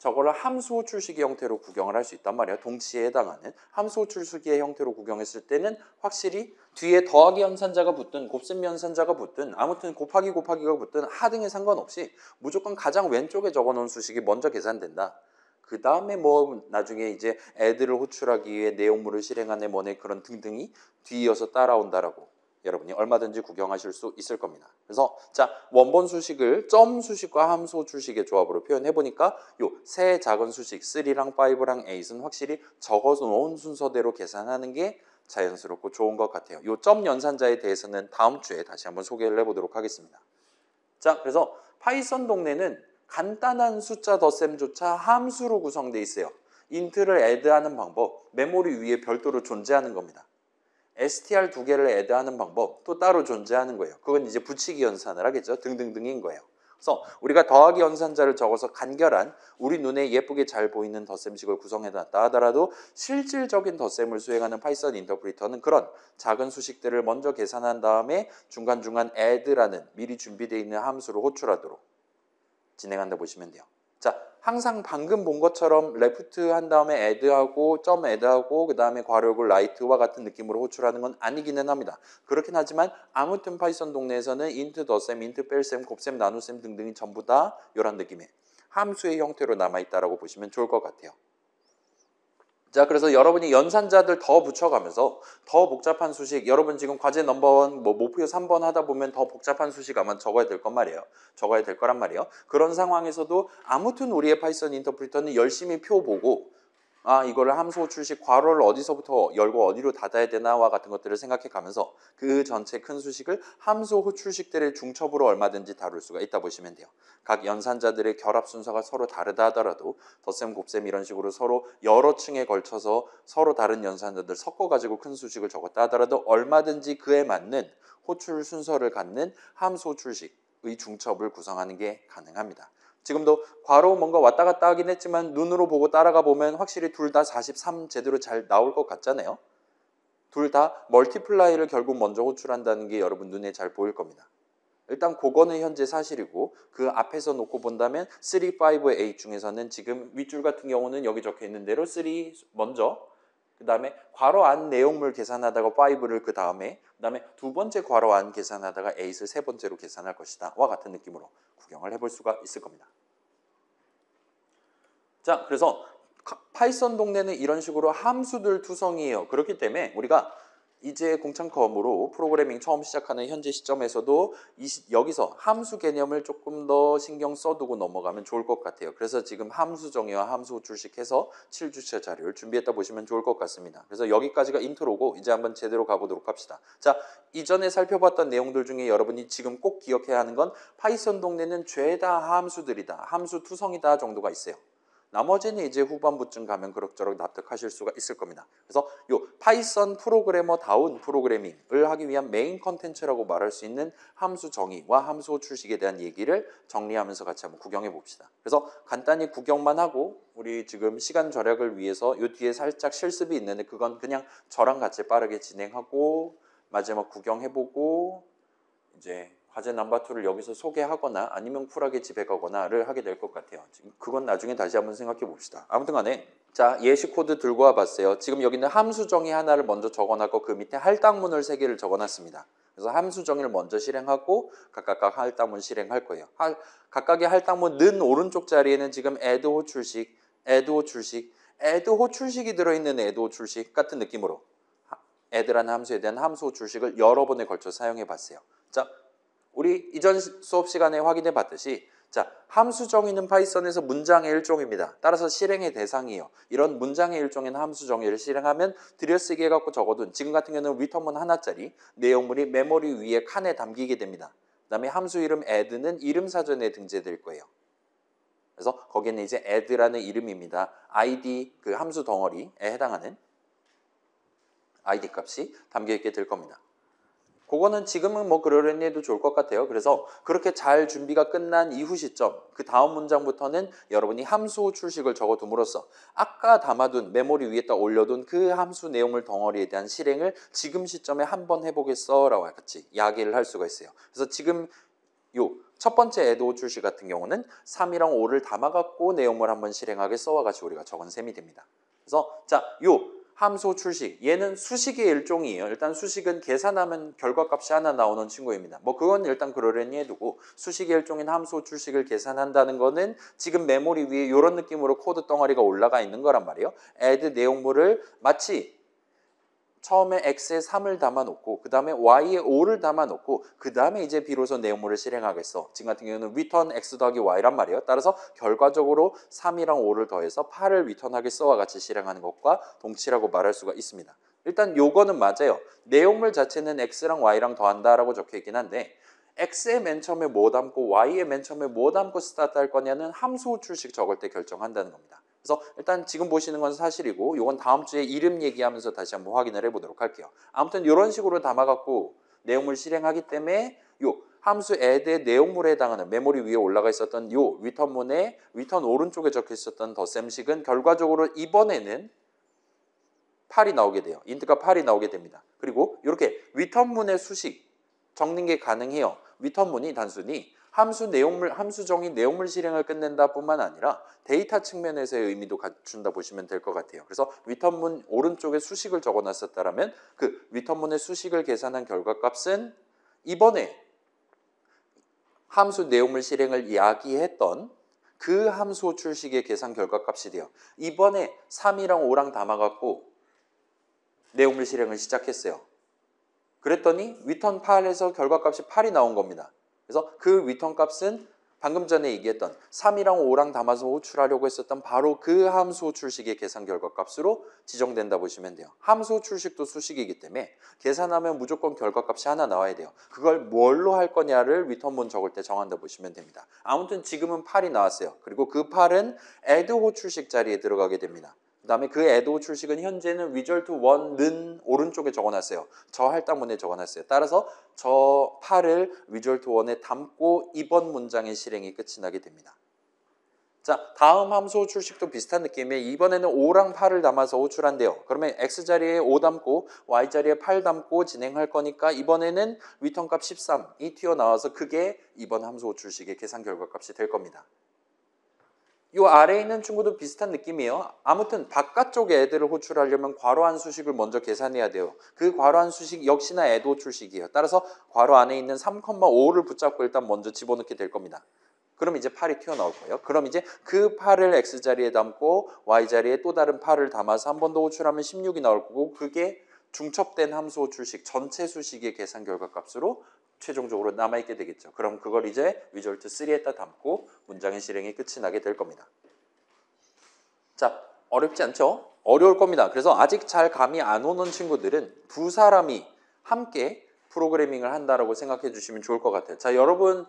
저거를 함수 출식의 형태로 구경을 할 수 있단 말이에요. 동치에 해당하는 함수 출식의 형태로 구경했을 때는 확실히 뒤에 더하기 연산자가 붙든 곱셈 연산자가 붙든 아무튼 곱하기 곱하기가 붙든 하등에 상관없이 무조건 가장 왼쪽에 적어놓은 수식이 먼저 계산된다. 그 다음에 뭐 나중에 이제 애들을 호출하기 위해 내용물을 실행하네 뭐네 그런 등등이 뒤이어서 따라온다라고 여러분이 얼마든지 구경하실 수 있을 겁니다. 그래서 자, 원본 수식을 점 수식과 함수 출식의 조합으로 표현해 보니까 요 세 작은 수식 3랑 5랑 8은 확실히 적어 놓은 순서대로 계산하는 게 자연스럽고 좋은 것 같아요. 요 점 연산자에 대해서는 다음 주에 다시 한번 소개를 해보도록 하겠습니다. 자, 그래서 파이썬 동네는 간단한 숫자 덧셈조차 함수로 구성되어 있어요. 인트를 add하는 방법, 메모리 위에 별도로 존재하는 겁니다. str 두 개를 add하는 방법 또 따로 존재하는 거예요. 그건 이제 붙이기 연산을 하겠죠. 등등등인 거예요. 그래서 우리가 더하기 연산자를 적어서 간결한 우리 눈에 예쁘게 잘 보이는 덧셈식을 구성해놨다 하더라도 실질적인 덧셈을 수행하는 파이썬 인터프리터는 그런 작은 수식들을 먼저 계산한 다음에 중간중간 add라는 미리 준비되어 있는 함수로 호출하도록 진행한다 보시면 돼요. 자, 항상 방금 본 것처럼 레프트 한 다음에 add하고 점 add하고 그 다음에 괄호를 라이트와 같은 느낌으로 호출하는 건 아니기는 합니다. 그렇긴 하지만 아무튼 파이썬 동네에서는 int 덧셈, int 뺄셈, 곱셈, 나눗셈 등등이 전부 다 이런 느낌의 함수의 형태로 남아있다라고 보시면 좋을 것 같아요. 자, 그래서 여러분이 연산자들 더 붙여가면서 더 복잡한 수식, 여러분 지금 과제 넘버원, 목표 3번 하다 보면 더 복잡한 수식 아마 적어야 될 건 말이에요. 적어야 될 거란 말이에요. 그런 상황에서도 아무튼 우리의 파이썬 인터프리터는 열심히 표 보고 이거를 함수 호출식 괄호를 어디서부터 열고 어디로 닫아야 되나와 같은 것들을 생각해 가면서 그 전체 큰 수식을 함수 호출식들의 중첩으로 얼마든지 다룰 수가 있다 보시면 돼요. 각 연산자들의 결합 순서가 서로 다르다 하더라도 덧셈, 곱셈 이런 식으로 서로 여러 층에 걸쳐서 서로 다른 연산자들 섞어가지고 큰 수식을 적었다 하더라도 얼마든지 그에 맞는 호출 순서를 갖는 함수 호출식의 중첩을 구성하는 게 가능합니다. 지금도 괄호 뭔가 왔다 갔다 하긴 했지만 눈으로 보고 따라가 보면 확실히 둘 다 43 제대로 잘 나올 것 같잖아요. 둘 다 멀티플라이를 결국 먼저 호출한다는 게 여러분 눈에 잘 보일 겁니다. 일단 그거는 현재 사실이고 그 앞에서 놓고 본다면 3, 5, 8 중에서는 지금 윗줄 같은 경우는 여기 적혀 있는 대로 3 먼저 그 다음에 괄호 안 내용물 계산하다가 5를 그 다음에 두 번째 괄호 안 계산하다가 8을 세 번째로 계산할 것이다 와 같은 느낌으로 구경을 해볼 수가 있을 겁니다. 자, 그래서 파이썬 동네는 이런 식으로 함수들 투성이에요. 그렇기 때문에 우리가 이제 공창컴으로 프로그래밍 처음 시작하는 현재 시점에서도 여기서 함수 개념을 조금 더 신경 써두고 넘어가면 좋을 것 같아요. 그래서 지금 함수 정의와 함수 호출식해서 7주차 자료를 준비했다 보시면 좋을 것 같습니다. 그래서 여기까지가 인트로고 이제 한번 제대로 가보도록 합시다. 자, 이전에 살펴봤던 내용들 중에 여러분이 지금 꼭 기억해야 하는 건 파이썬 동네는 죄다 함수들이다, 함수 투성이다 정도가 있어요. 나머지는 이제 후반부쯤 가면 그럭저럭 납득하실 수가 있을 겁니다. 그래서 요 파이썬 프로그래머다운 프로그래밍을 하기 위한 메인 컨텐츠라고 말할 수 있는 함수 정의와 함수 호출식에 대한 얘기를 정리하면서 같이 한번 구경해 봅시다. 그래서 간단히 구경만 하고 우리 지금 시간 절약을 위해서 요 뒤에 살짝 실습이 있는데 그건 그냥 저랑 같이 빠르게 진행하고 마지막 구경해보고 이제 과제 넘버2를 여기서 소개하거나 아니면 쿨하게 집에 가거나를 하게 될 것 같아요. 그건 나중에 다시 한번 생각해 봅시다. 아무튼 간에 자, 예시 코드 들고 와봤어요. 지금 여기는 함수 정의 하나를 먼저 적어놨고 그 밑에 할당문을 3개를 적어놨습니다. 그래서 함수 정의를 먼저 실행하고 각각 할당문 실행할 거예요. 각각의 할당문은 오른쪽 자리에는 지금 add 호출식, add 호출식, add 호출식이 들어있는 add 호출식 같은 느낌으로 add라는 함수에 대한 함수 호출식을 여러 번에 걸쳐 사용해 봤어요. 자, 우리 이전 수업 시간에 확인해 봤듯이 자, 함수 정의는 파이썬에서 문장의 일종입니다. 따라서 실행의 대상이에요. 이런 문장의 일종인 함수 정의를 실행하면 들여쓰기 해갖고 적어둔 지금 같은 경우는 리턴문 하나짜리 내용물이 메모리 위에 칸에 담기게 됩니다. 그 다음에 함수 이름 add는 이름 사전에 등재될 거예요. 그래서 거기는 이제 add라는 이름입니다. id 그 함수 덩어리에 해당하는 id 값이 담겨있게 될 겁니다. 그거는 지금은 뭐 그러려니 해도 좋을 것 같아요. 그래서 그렇게 잘 준비가 끝난 이후 시점, 그 다음 문장부터는 여러분이 함수 호출식을 적어둠으로써 아까 담아둔 메모리 위에다 올려둔 그 함수 내용물 덩어리에 대한 실행을 지금 시점에 한번 해보겠어 라고 같이 이야기를 할 수가 있어요. 그래서 지금 요 첫 번째 add 호출식 같은 경우는 3이랑 5를 담아갖고 내용물 한번 실행하겠어와 같이 우리가 적은 셈이 됩니다. 그래서 자, 요 함수 호출식, 얘는 수식의 일종이에요. 일단 수식은 계산하면 결과값이 하나 나오는 친구입니다. 뭐 그건 일단 그러려니 해두고 수식의 일종인 함수 호출식을 계산한다는 거는 지금 메모리 위에 이런 느낌으로 코드 덩어리가 올라가 있는 거란 말이에요. add 내용물을 마치 처음에 x에 3을 담아놓고 그 다음에 y에 5를 담아놓고 그 다음에 이제 비로소 내용물을 실행하겠어. 지금 같은 경우는 return x 더하기 y란 말이에요. 따라서 결과적으로 3이랑 5를 더해서 8을 return하겠어와 같이 실행하는 것과 동치라고 말할 수가 있습니다. 일단 요거는 맞아요. 내용물 자체는 x랑 y랑 더한다라고 적혀있긴 한데 x에 맨 처음에 뭐 담고 y에 맨 처음에 뭐 담고 스타트할 거냐는 함수 호출식 적을 때 결정한다는 겁니다. 그래서 일단 지금 보시는 건 사실이고 이건 다음 주에 이름 얘기하면서 다시 한번 확인을 해보도록 할게요. 아무튼 이런 식으로 담아갖고 내용물 실행하기 때문에 요 함수 add의 내용물에 해당하는 메모리 위에 올라가 있었던 요 return문에 return 오른쪽에 적혀 있었던 덧셈식은 결과적으로 이번에는 8이 나오게 돼요. 인트가 8이 나오게 됩니다. 그리고 이렇게 return문의 수식 적는 게 가능해요. return문이 단순히 함수 내용물, 함수 정의 내용물 실행을 끝낸다 뿐만 아니라 데이터 측면에서의 의미도 갖춘다 보시면 될 것 같아요. 그래서 return문 오른쪽에 수식을 적어놨었다면 그 return문의 수식을 계산한 결과값은 이번에 함수 내용물 실행을 이야기했던 그 함수 호출식의 계산 결과값이 돼요. 이번에 3이랑 5랑 담아갖고 내용물 실행을 시작했어요. 그랬더니 위턴 8에서 결과값이 8이 나온 겁니다. 그래서 그 위턴 값은 방금 전에 얘기했던 3이랑 5랑 담아서 호출하려고 했었던 바로 그 함수 호출식의 계산 결과값으로 지정된다 보시면 돼요. 함수 호출식도 수식이기 때문에 계산하면 무조건 결과값이 하나 나와야 돼요. 그걸 뭘로 할 거냐를 위턴문 적을 때 정한다 보시면 됩니다. 아무튼 지금은 8이 나왔어요. 그리고 그 8은 add 호출식 자리에 들어가게 됩니다. 그 다음에 그 add 호출식은 현재는 result 1는 오른쪽에 적어놨어요. 저 할당문에 적어놨어요. 따라서 저 8을 result 1에 담고 이번 문장의 실행이 끝이 나게 됩니다. 자, 다음 함수 호출식도 비슷한 느낌이에요. 이번에는 5랑 8을 담아서 호출한대요. 그러면 x자리에 5 담고 y자리에 8 담고 진행할 거니까 이번에는 리턴값 13이 튀어나와서 그게 이번 함수 호출식의 계산 결과값이 될 겁니다. 이 아래에 있는 친구도 비슷한 느낌이에요. 아무튼 바깥쪽에 애들을 호출하려면 괄호한 수식을 먼저 계산해야 돼요. 그 괄호한 수식 역시나 add 호출식이에요. 따라서 괄호 안에 있는 3,5를 붙잡고 일단 먼저 집어넣게 될 겁니다. 그럼 이제 8이 튀어나올 거예요. 그럼 이제 그 8을 x자리에 담고 y자리에 또 다른 8을 담아서 한 번 더 호출하면 16이 나올 거고 그게 중첩된 함수 호출식 전체 수식의 계산 결과값으로 최종적으로 남아있게 되겠죠. 그럼 그걸 이제 result 3에다 담고 문장의 실행이 끝이 나게 될 겁니다. 자, 어렵지 않죠? 어려울 겁니다. 그래서 아직 잘 감이 안 오는 친구들은 두 사람이 함께 프로그래밍을 한다라고 생각해 주시면 좋을 것 같아요. 자, 여러분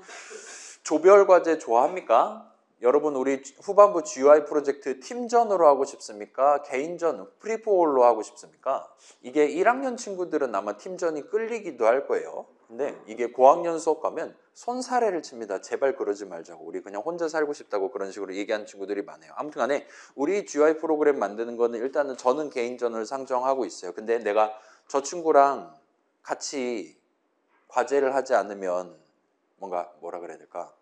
조별 과제 좋아합니까? 여러분 우리 후반부 GUI 프로젝트 팀전으로 하고 싶습니까? 개인전, 프리포홀로 하고 싶습니까? 이게 1학년 친구들은 아마 팀전이 끌리기도 할 거예요. 근데 이게 고학년 수업 가면 손사래를 칩니다. 제발 그러지 말자고. 우리 그냥 혼자 살고 싶다고 그런 식으로 얘기하는 친구들이 많아요. 아무튼 간에 우리 GUI 프로그램 만드는 거는 일단은 저는 개인전을 상정하고 있어요. 근데 내가 저 친구랑 같이 과제를 하지 않으면 뭔가 뭐라 그래야 될까?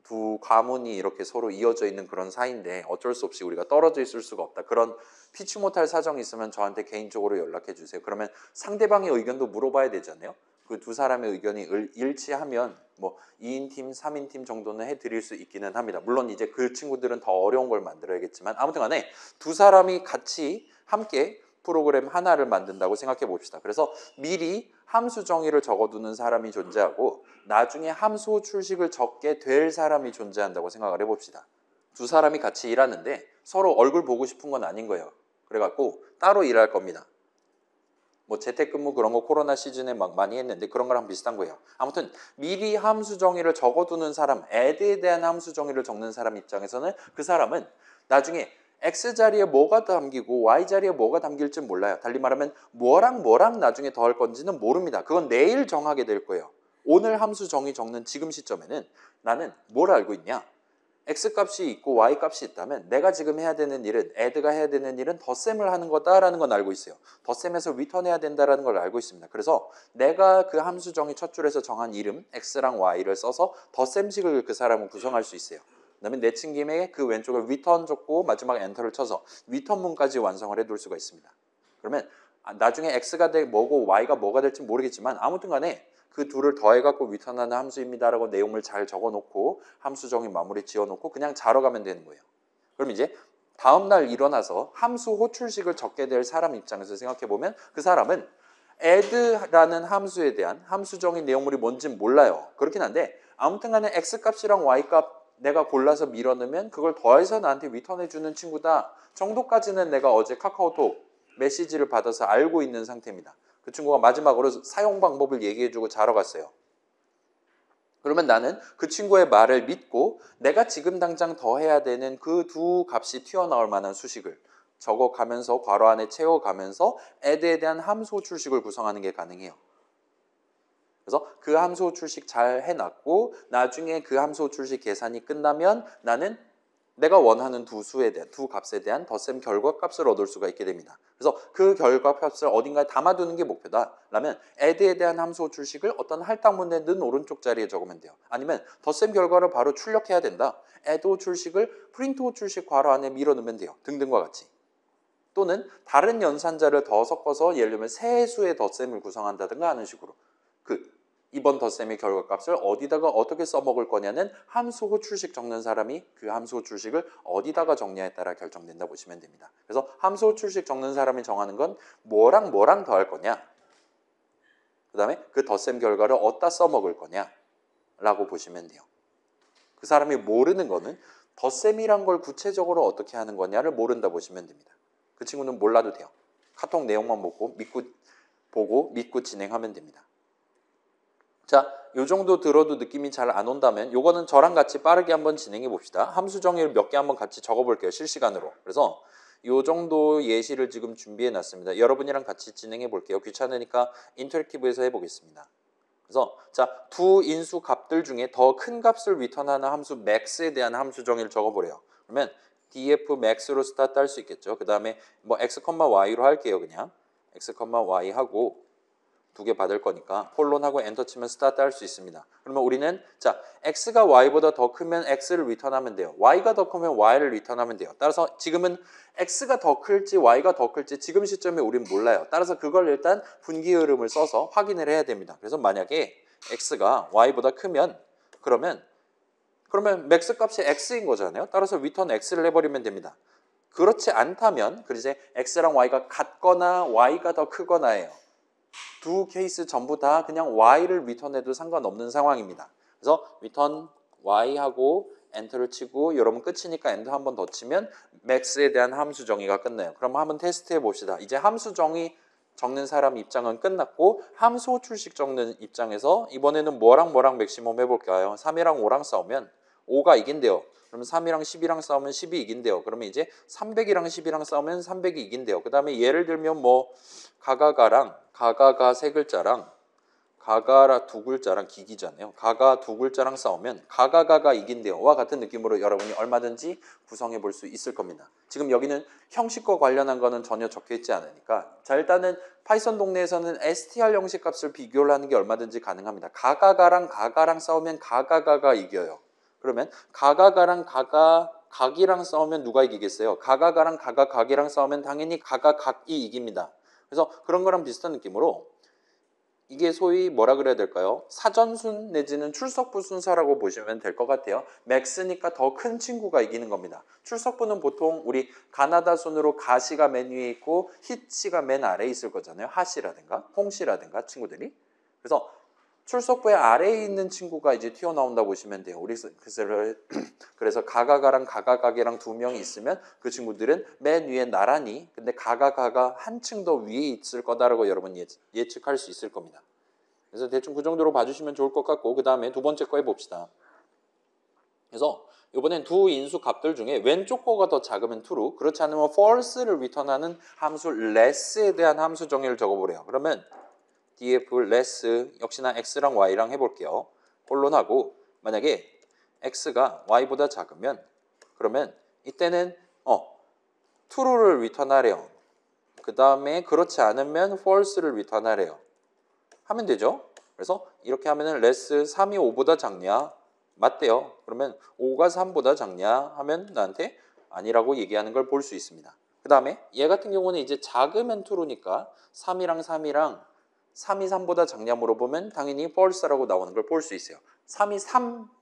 두 가문이 이렇게 서로 이어져 있는 그런 사이인데 어쩔 수 없이 우리가 떨어져 있을 수가 없다. 그런 피치 못할 사정이 있으면 저한테 개인적으로 연락해 주세요. 그러면 상대방의 의견도 물어봐야 되잖아요. 그 두 사람의 의견이 일치하면 뭐 2인 팀, 3인 팀 정도는 해드릴 수 있기는 합니다. 물론 이제 그 친구들은 더 어려운 걸 만들어야겠지만 아무튼 간에 두 사람이 같이 함께 프로그램 하나를 만든다고 생각해 봅시다. 그래서 미리 함수 정의를 적어두는 사람이 존재하고 나중에 함수 호출식을 적게 될 사람이 존재한다고 생각을 해봅시다. 두 사람이 같이 일하는데 서로 얼굴 보고 싶은 건 아닌 거예요. 그래갖고 따로 일할 겁니다. 뭐 재택근무 그런 거 코로나 시즌에 막 많이 했는데 그런 거랑 비슷한 거예요. 아무튼 미리 함수 정의를 적어두는 사람, add에 대한 함수 정의를 적는 사람 입장에서는 그 사람은 나중에 x자리에 뭐가 담기고 y자리에 뭐가 담길지 몰라요. 달리 말하면 뭐랑 나중에 더할 건지는 모릅니다. 그건 내일 정하게 될 거예요. 오늘 함수 정의 적는 지금 시점에는 나는 뭘 알고 있냐? x값이 있고 y값이 있다면 내가 지금 해야 되는 일은 add가 해야 되는 일은 덧셈을 하는 거다라는 건 알고 있어요. 덧셈에서 return해야 된다라는 걸 알고 있습니다. 그래서 내가 그 함수 정의 첫 줄에서 정한 이름 x랑 y를 써서 덧셈식을 그 사람은 구성할 수 있어요. 그다음에 내친 김에 그 왼쪽을 return 적고 마지막 엔터를 쳐서 return문까지 완성을 해둘 수가 있습니다. 그러면 나중에 x가 뭐고 y가 뭐가 될지 모르겠지만 아무튼 간에 그 둘을 더해갖고 리턴하는 함수입니다라고 내용을 잘 적어놓고 함수 정의 마무리 지어놓고 그냥 자러 가면 되는 거예요. 그럼 이제 다음날 일어나서 함수 호출식을 적게 될 사람 입장에서 생각해보면 그 사람은 add라는 함수에 대한 함수 정의 내용물이 뭔지는 몰라요. 그렇긴 한데 아무튼 간에 x값이랑 y값 내가 골라서 밀어넣으면 그걸 더해서 나한테 리턴해주는 친구다 정도까지는 내가 어제 카카오톡 메시지를 받아서 알고 있는 상태입니다. 그 친구가 마지막으로 사용 방법을 얘기해주고 자러 갔어요. 그러면 나는 그 친구의 말을 믿고 내가 지금 당장 더 해야 되는 그 두 값이 튀어나올 만한 수식을 적어가면서 괄호 안에 채워가면서 add에 대한 함수 호출식을 구성하는 게 가능해요. 그래서 그 함수 호출식 잘 해놨고 나중에 그 함수 호출식 계산이 끝나면 나는 내가 원하는 두 값에 대한 덧셈 결과값을 얻을 수가 있게 됩니다. 그래서 그 결과값을 어딘가에 담아두는 게 목표다. 라면 add에 대한 함수 호출식을 어떤 할당문에 넣은 오른쪽 자리에 적으면 돼요. 아니면 덧셈 결과를 바로 출력해야 된다. add 호출식을 print 호출식 괄호 안에 밀어넣으면 돼요. 등등과 같이. 또는 다른 연산자를 더 섞어서 예를 들면 세 수의 덧셈을 구성한다든가 하는 식으로. 이번 덧셈의 결과값을 어디다가 어떻게 써먹을 거냐는 함수 호출식 적는 사람이 그 함수 호출식을 어디다가 적냐에 따라 결정된다 보시면 됩니다. 그래서 함수 호출식 적는 사람이 정하는 건 뭐랑 뭐랑 더할 거냐, 그 다음에 그 덧셈 결과를 어디다 써먹을 거냐 라고 보시면 돼요. 그 사람이 모르는 거는 덧셈이란 걸 구체적으로 어떻게 하는 거냐를 모른다 보시면 됩니다. 그 친구는 몰라도 돼요. 카톡 내용만 보고 믿고 진행하면 됩니다. 자, 요 정도 들어도 느낌이 잘 안 온다면 요거는 저랑 같이 빠르게 한번 진행해 봅시다. 함수 정의를 몇 개 한번 같이 적어 볼게요. 실시간으로. 그래서 요 정도 예시를 지금 준비해 놨습니다. 여러분이랑 같이 진행해 볼게요. 귀찮으니까 인터랙티브에서 해 보겠습니다. 그래서 자, 두 인수 값들 중에 더 큰 값을 리턴하는 함수 max에 대한 함수 정의를 적어 보래요. 그러면 df max로 스타트 할 수 있겠죠. 그 다음에 뭐 x, y로 할게요. 그냥 x, y 하고 두 개 받을 거니까 콜론하고 엔터 치면 스타트 할 수 있습니다. 그러면 우리는 자, x가 y보다 더 크면 x를 리턴하면 돼요. y가 더 크면 y를 리턴하면 돼요. 따라서 지금은 x가 더 클지 y가 더 클지 지금 시점에 우린 몰라요. 따라서 그걸 일단 분기 흐름을 써서 확인을 해야 됩니다. 그래서 만약에 x가 y보다 크면 그러면 맥스 값이 x인 거잖아요. 따라서 리턴 x를 해버리면 됩니다. 그렇지 않다면 그래서 x랑 y가 같거나 y가 더 크거나예요. 두 케이스 전부 다 그냥 y를 리턴해도 상관없는 상황입니다. 그래서 리턴 y하고 엔터를 치고 여러분 끝이니까 엔터 한 번 더 치면 max에 대한 함수 정의가 끝나요. 그럼 한번 테스트해 봅시다. 이제 함수 정의 적는 사람 입장은 끝났고 함수 호출식 적는 입장에서 이번에는 뭐랑 맥시멈 해볼까요? 3이랑 5랑 싸우면 5가 이긴대요. 그러면 3이랑 10이랑 싸우면 10이 이긴대요. 그러면 이제 300이랑 10이랑 싸우면 300이 이긴대요. 그 다음에 예를 들면 뭐 가가 세 글자랑 가가라 두 글자랑 기기잖아요. 가가 두 글자랑 싸우면 가가 이긴대요와 같은 느낌으로 여러분이 얼마든지 구성해 볼 수 있을 겁니다. 지금 여기는 형식과 관련한 거는 전혀 적혀 있지 않으니까 자, 일단은 파이썬 동네에서는 str 형식 값을 비교를 하는 게 얼마든지 가능합니다. 가가랑 싸우면 가가 이겨요. 그러면 가가랑 각이랑 싸우면 누가 이기겠어요? 가가랑 각이랑 싸우면 당연히 각이 이깁니다. 그래서 그런 거랑 비슷한 느낌으로 이게 소위 뭐라 그래야 될까요? 사전순 내지는 출석부 순서라고 보시면 될 것 같아요. 맥스니까 더 큰 친구가 이기는 겁니다. 출석부는 보통 우리 가나다 순으로 가시가 맨 위에 있고 히치가 맨 아래에 있을 거잖아요. 하시라든가 홍시라든가 친구들이. 그래서 출석부의 아래에 있는 친구가 이제 튀어나온다 보시면 돼요. 우리 그래서 가가가랑 가가각이랑 두 명이 있으면 그 친구들은 맨 위에 나란히 근데 가가가가 한층 더 위에 있을 거다라고 여러분 예측할 수 있을 겁니다. 그래서 대충 그 정도로 봐주시면 좋을 것 같고 그 다음에 두 번째 거 해봅시다. 그래서 이번엔 두 인수 값들 중에 왼쪽 거가 더 작으면 true, 그렇지 않으면 false를 리턴하는 함수 less에 대한 함수 정의를 적어보래요. 그러면 df less 역시나 x랑 y랑 해볼게요. 콜론하고 만약에 x가 y보다 작으면 그러면 이때는 true를 리턴하래요. 그 다음에 그렇지 않으면 false를 리턴하래요. 하면 되죠. 그래서 이렇게 하면은 less 3이 5보다 작냐? 맞대요. 그러면 5가 3보다 작냐? 하면 나한테 아니라고 얘기하는 걸 볼 수 있습니다. 그 다음에 얘 같은 경우는 이제 작으면 true니까 3이 3보다 작냐 물어보면 당연히 false라고 나오는 걸 볼 수 있어요. 3이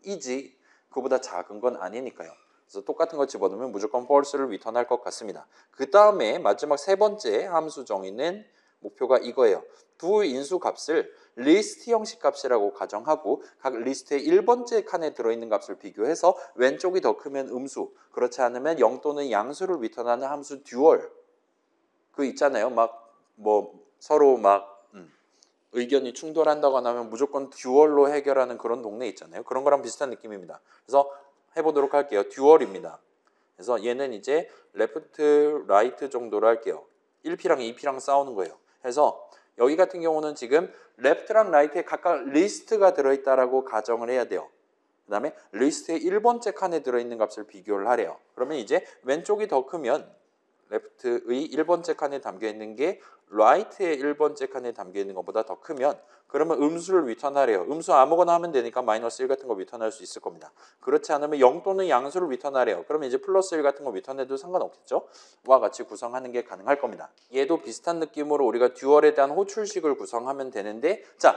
3이지 그보다 작은 건 아니니까요. 그래서 똑같은 거 집어넣으면 무조건 false를 리턴할 것 같습니다. 그 다음에 마지막 세 번째 함수 정의는 목표가 이거예요. 두 인수 값을 리스트 형식 값이라고 가정하고 각 리스트의 1번째 칸에 들어있는 값을 비교해서 왼쪽이 더 크면 음수, 그렇지 않으면 0 또는 양수를 리턴하는 함수 듀얼. 그 있잖아요. 서로 의견이 충돌한다거나 하면 무조건 듀얼로 해결하는 그런 동네 있잖아요. 그런 거랑 비슷한 느낌입니다. 그래서 해보도록 할게요. 듀얼입니다. 그래서 얘는 이제 레프트, 라이트 정도로 할게요. 1P랑 2P랑 싸우는 거예요. 그래서 여기 같은 경우는 지금 레프트랑 라이트에 각각 리스트가 들어있다라고 가정을 해야 돼요. 그 다음에 리스트의 1번째 칸에 들어있는 값을 비교를 하래요. 그러면 이제 왼쪽이 더 크면 레프트의 1번째 칸에 담겨있는 게 라이트의 1번째 칸에 담겨있는 것보다 더 크면 그러면 음수를 리턴하래요. 음수 아무거나 하면 되니까 마이너스 1 같은 거 리턴할 수 있을 겁니다. 그렇지 않으면 0 또는 양수를 리턴하래요. 그러면 이제 플러스 1 같은 거 리턴해도 상관없겠죠? 와 같이 구성하는 게 가능할 겁니다. 얘도 비슷한 느낌으로 우리가 듀얼에 대한 호출식을 구성하면 되는데 자,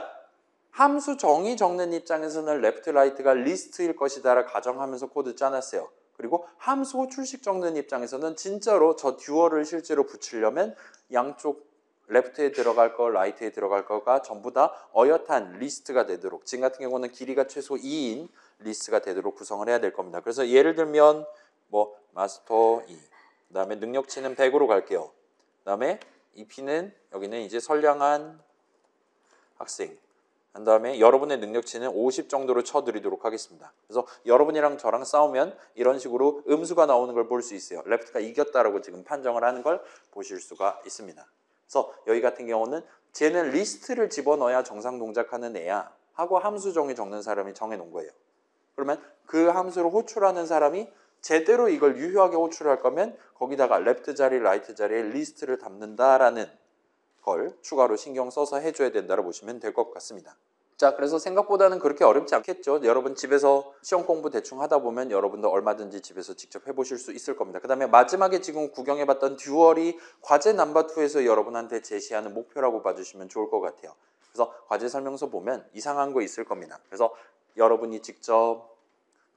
함수 정의 적는 입장에서는 left, right가 리스트일 것이다라 가정하면서 코드 짜놨어요. 그리고 함수 호출식 적는 입장에서는 진짜로 저 듀얼을 실제로 붙이려면 양쪽 레프트에 들어갈 거, 라이트에 들어갈 거가 전부 다 어엿한 리스트가 되도록, 지금 같은 경우는 길이가 최소 2인 리스트가 되도록 구성을 해야 될 겁니다. 그래서 예를 들면 뭐 마스터 2, 그 다음에 능력치는 100으로 갈게요. 그 다음에 EP는 여기는 이제 선량한 학생, 한 다음에 여러분의 능력치는 50 정도로 쳐드리도록 하겠습니다. 그래서 여러분이랑 저랑 싸우면 이런 식으로 음수가 나오는 걸 볼 수 있어요. 레프트가 이겼다라고 지금 판정을 하는 걸 보실 수가 있습니다. 그래서 여기 같은 경우는 쟤는 리스트를 집어넣어야 정상 동작하는 애야 하고 함수 정의 적는 사람이 정해놓은 거예요. 그러면 그 함수를 호출하는 사람이 제대로 이걸 유효하게 호출할 거면 거기다가 레프트 자리, 라이트 자리에 리스트를 담는다라는 걸 추가로 신경 써서 해줘야 된다고 보시면 될 것 같습니다. 자, 그래서 생각보다는 그렇게 어렵지 않겠죠. 여러분 집에서 시험 공부 대충 하다 보면 여러분도 얼마든지 집에서 직접 해보실 수 있을 겁니다. 그 다음에 마지막에 지금 구경해봤던 듀얼이 과제 넘버2에서 여러분한테 제시하는 목표라고 봐주시면 좋을 것 같아요. 그래서 과제 설명서 보면 이상한 거 있을 겁니다. 그래서 여러분이 직접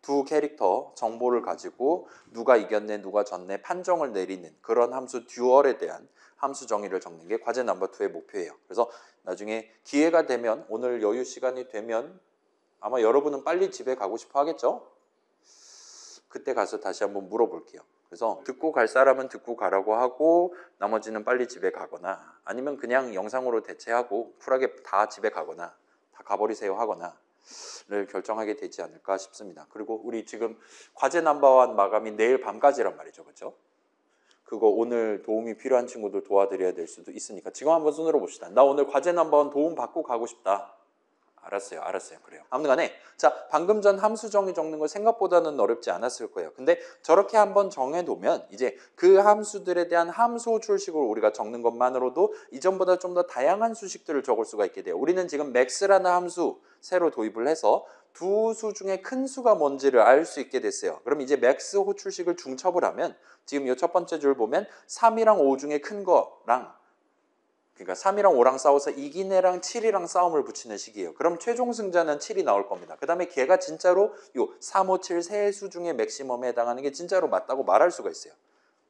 두 캐릭터 정보를 가지고 누가 이겼네, 누가 졌네 판정을 내리는 그런 함수 듀얼에 대한 함수 정의를 적는 게 과제 넘버2의 목표예요. 그래서 나중에 기회가 되면, 오늘 여유 시간이 되면 아마 여러분은 빨리 집에 가고 싶어 하겠죠? 그때 가서 다시 한번 물어볼게요. 그래서 듣고 갈 사람은 듣고 가라고 하고 나머지는 빨리 집에 가거나 아니면 그냥 영상으로 대체하고 쿨하게 다 집에 가거나 다 가버리세요 하거나 를 결정하게 되지 않을까 싶습니다. 그리고 우리 지금 과제 넘버1 마감이 내일 밤까지란 말이죠. 그렇죠? 그거 오늘 도움이 필요한 친구들 도와드려야 될 수도 있으니까 지금 한번 손으로 봅시다. 나 오늘 과제 넘버1 도움 받고 가고 싶다. 알았어요. 그래요. 아무튼 간에 자, 방금 전 함수 정의 적는 거 생각보다는 어렵지 않았을 거예요. 근데 저렇게 한번 정해놓으면 이제 그 함수들에 대한 함수 호출식을 우리가 적는 것만으로도 이전보다 좀 더 다양한 수식들을 적을 수가 있게 돼요. 우리는 지금 max라는 함수 새로 도입을 해서 두 수 중에 큰 수가 뭔지를 알 수 있게 됐어요. 그럼 이제 max 호출식을 중첩을 하면 지금 이 첫 번째 줄 보면 3이랑 5 중에 큰 거랑, 그러니까 3이랑 5랑 싸워서 이긴 애랑 7이랑 싸움을 붙이는 식이에요. 그럼 최종 승자는 7이 나올 겁니다. 그 다음에 걔가 진짜로 요 3, 5, 7 세 수 중에 맥시멈에 해당하는 게 진짜로 맞다고 말할 수가 있어요.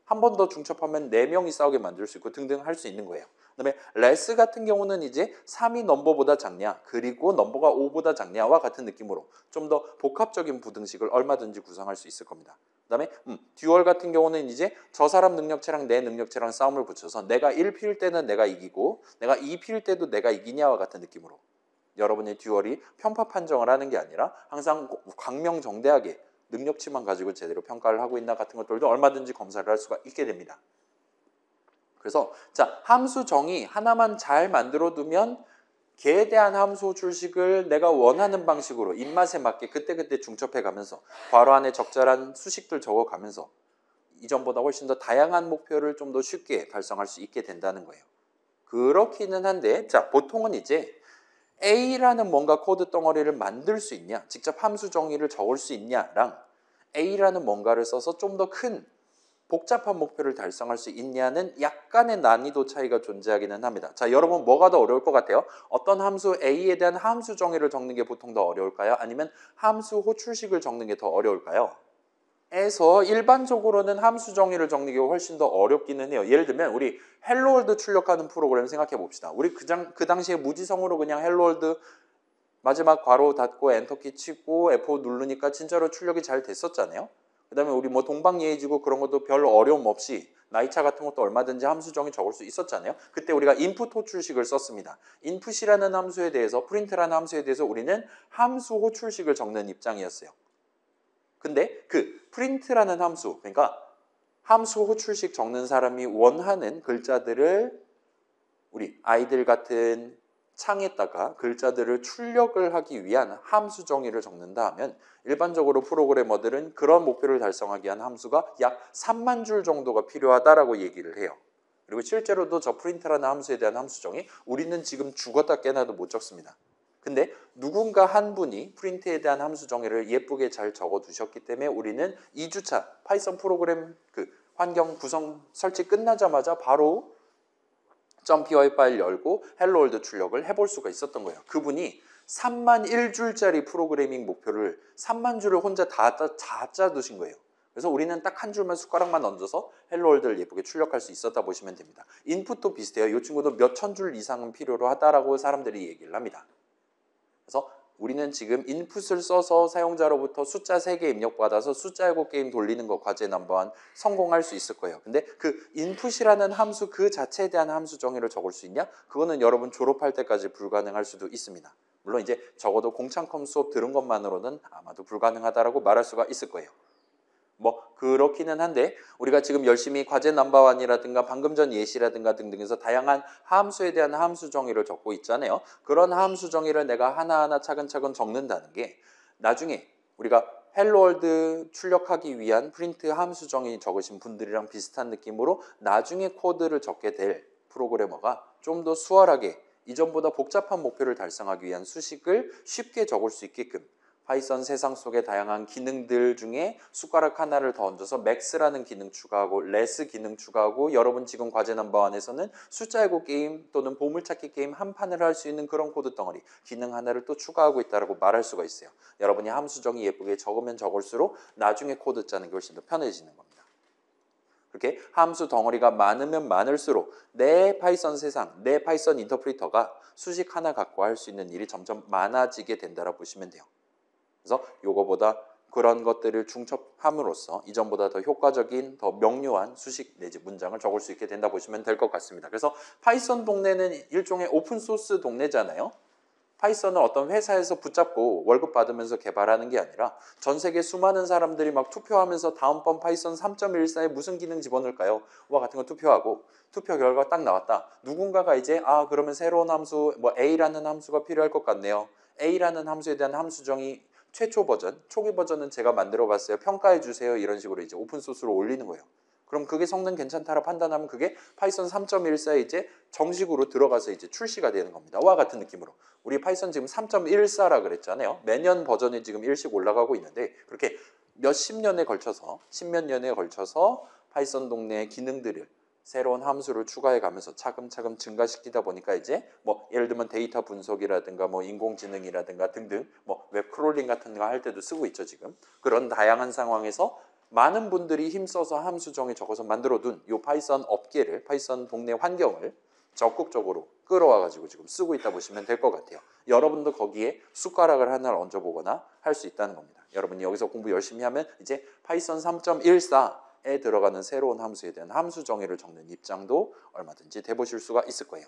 한 번 더 중첩하면 4명이 싸우게 만들 수 있고 등등 할 수 있는 거예요. 그 다음에 레스 같은 경우는 이제 3이 넘버보다 작냐 그리고 넘버가 5보다 작냐와 같은 느낌으로 좀 더 복합적인 부등식을 얼마든지 구성할 수 있을 겁니다. 그 다음에 듀얼 같은 경우는 이제 저 사람 능력치랑 내 능력치랑 싸움을 붙여서 내가 1 피울 때는 내가 이기고 내가 2 피울 때도 내가 이기냐와 같은 느낌으로 여러분의 듀얼이 편파 판정을 하는 게 아니라 항상 광명정대하게 능력치만 가지고 제대로 평가를 하고 있나 같은 것들도 얼마든지 검사를 할 수가 있게 됩니다. 그래서 자, 함수 정의 하나만 잘 만들어 두면 걔에 대한 함수 호출식을 내가 원하는 방식으로 입맛에 맞게 그때그때 중첩해 가면서 괄호 안에 적절한 수식들 적어 가면서 이전보다 훨씬 더 다양한 목표를 좀 더 쉽게 달성할 수 있게 된다는 거예요. 그렇기는 한데 자, 보통은 이제 A라는 뭔가 코드 덩어리를 만들 수 있냐, 직접 함수 정의를 적을 수 있냐랑 A라는 뭔가를 써서 좀 더 큰 복잡한 목표를 달성할 수 있냐는 약간의 난이도 차이가 존재하기는 합니다. 자, 여러분 뭐가 더 어려울 것 같아요? 어떤 함수 A에 대한 함수 정의를 적는 게 보통 더 어려울까요? 아니면 함수 호출식을 적는 게 더 어려울까요? 에서 일반적으로는 함수 정의를 적는 게 훨씬 더 어렵기는 해요. 예를 들면 우리 헬로월드 출력하는 프로그램 생각해 봅시다. 우리 그 당시에 무지성으로 그냥 헬로월드 마지막 괄호 닫고 엔터키 치고 F5 누르니까 진짜로 출력이 잘 됐었잖아요. 그 다음에 우리 뭐 동방예의지고 그런 것도 별 어려움 없이 나이차 같은 것도 얼마든지 함수 정의 적을 수 있었잖아요. 그때 우리가 인풋 호출식을 썼습니다. 인풋이라는 함수에 대해서, 프린트라는 함수에 대해서 우리는 함수 호출식을 적는 입장이었어요. 근데 그 프린트라는 함수, 그러니까 함수 호출식 적는 사람이 원하는 글자들을 우리 아이들 같은 창에다가 글자들을 출력을 하기 위한 함수 정의를 적는다 하면 일반적으로 프로그래머들은 그런 목표를 달성하기 위한 함수가 약 3만 줄 정도가 필요하다라고 얘기를 해요. 그리고 실제로도 저 프린트라는 함수에 대한 함수 정의 우리는 지금 죽었다 깨나도 못 적습니다. 근데 누군가 한 분이 프린트에 대한 함수 정의를 예쁘게 잘 적어 두셨기 때문에 우리는 2주차 파이썬 프로그램 그 환경 구성 설치 끝나자마자 바로 .py 파일 열고 헬로월드 출력을 해볼 수가 있었던 거예요. 그분이 3만 1줄짜리 프로그래밍 목표를 3만 줄을 혼자 다 짜두신 거예요. 그래서 우리는 딱 한 줄만 숟가락만 얹어서 헬로월드를 예쁘게 출력할 수 있었다 보시면 됩니다. 인풋도 비슷해요. 이 친구도 몇천 줄 이상은 필요로 하다라고 사람들이 얘기를 합니다. 그래서 우리는 지금 인풋을 써서 사용자로부터 숫자 3개 입력받아서 숫자 알고 게임 돌리는 거 과제 넘버1 성공할 수 있을 거예요. 근데 그 인풋이라는 함수 그 자체에 대한 함수 정의를 적을 수 있냐? 그거는 여러분 졸업할 때까지 불가능할 수도 있습니다. 물론 이제 적어도 공창컴 수업 들은 것만으로는 아마도 불가능하다라고 말할 수가 있을 거예요. 뭐 그렇기는 한데 우리가 지금 열심히 과제 넘버1이라든가 방금 전 예시라든가 등등해서 다양한 함수에 대한 함수 정의를 적고 있잖아요. 그런 함수 정의를 내가 하나하나 차근차근 적는다는 게 나중에 우리가 헬로월드 출력하기 위한 프린트 함수 정의 적으신 분들이랑 비슷한 느낌으로 나중에 코드를 적게 될 프로그래머가 좀 더 수월하게 이전보다 복잡한 목표를 달성하기 위한 수식을 쉽게 적을 수 있게끔 파이썬 세상 속의 다양한 기능들 중에 숟가락 하나를 더 얹어서 max라는 기능 추가하고 less 기능 추가하고 여러분 지금 과제 넘버1에서는 숫자 알고 게임 또는 보물찾기 게임 한 판을 할 수 있는 그런 코드 덩어리 기능 하나를 또 추가하고 있다고 말할 수가 있어요. 여러분이 함수 정의 예쁘게 적으면 적을수록 나중에 코드 짜는 게 훨씬 더 편해지는 겁니다. 그렇게 함수 덩어리가 많으면 많을수록 내 파이썬 세상, 내 파이썬 인터프리터가 수식 하나 갖고 할 수 있는 일이 점점 많아지게 된다고 보시면 돼요. 그래서 요거보다 그런 것들을 중첩함으로써 이전보다 더 효과적인, 더 명료한 수식 내지 문장을 적을 수 있게 된다 보시면 될 것 같습니다. 그래서 파이썬 동네는 일종의 오픈소스 동네잖아요. 파이썬을 어떤 회사에서 붙잡고 월급 받으면서 개발하는 게 아니라 전 세계 수많은 사람들이 막 투표하면서 다음번 파이썬 3.14에 무슨 기능 집어넣을까요? 와 같은 거 투표하고 투표 결과가 딱 나왔다. 누군가가 이제 그러면 새로운 함수 뭐 A라는 함수가 필요할 것 같네요. A라는 함수에 대한 함수 정의 최초 버전, 초기 버전은 제가 만들어 봤어요. 평가해 주세요. 이런 식으로 이제 오픈소스로 올리는 거예요. 그럼 그게 성능 괜찮다라 판단하면 그게 파이썬 3.14에 이제 정식으로 들어가서 이제 출시가 되는 겁니다. 와 같은 느낌으로. 우리 파이썬 지금 3.14라 그랬잖아요. 매년 버전이 지금 1씩 올라가고 있는데 그렇게 몇십 년에 걸쳐서, 십몇 년에 걸쳐서 파이썬 동네의 기능들을 새로운 함수를 추가해 가면서 차근차근 증가시키다 보니까 이제 뭐 예를 들면 데이터 분석이라든가 뭐 인공지능이라든가 등등 뭐 웹 크롤링 같은 거 할 때도 쓰고 있죠 지금. 그런 다양한 상황에서 많은 분들이 힘써서 함수 정의 적어서 만들어둔 이 파이썬 업계를 파이썬 동네 환경을 적극적으로 끌어와 가지고 지금 쓰고 있다 보시면 될 것 같아요. 여러분도 거기에 숟가락을 하나를 얹어보거나 할 수 있다는 겁니다. 여러분이 여기서 공부 열심히 하면 이제 파이썬 3.14에 들어가는 새로운 함수에 대한 함수 정의를 적는 입장도 얼마든지 돼보실 수가 있을 거예요.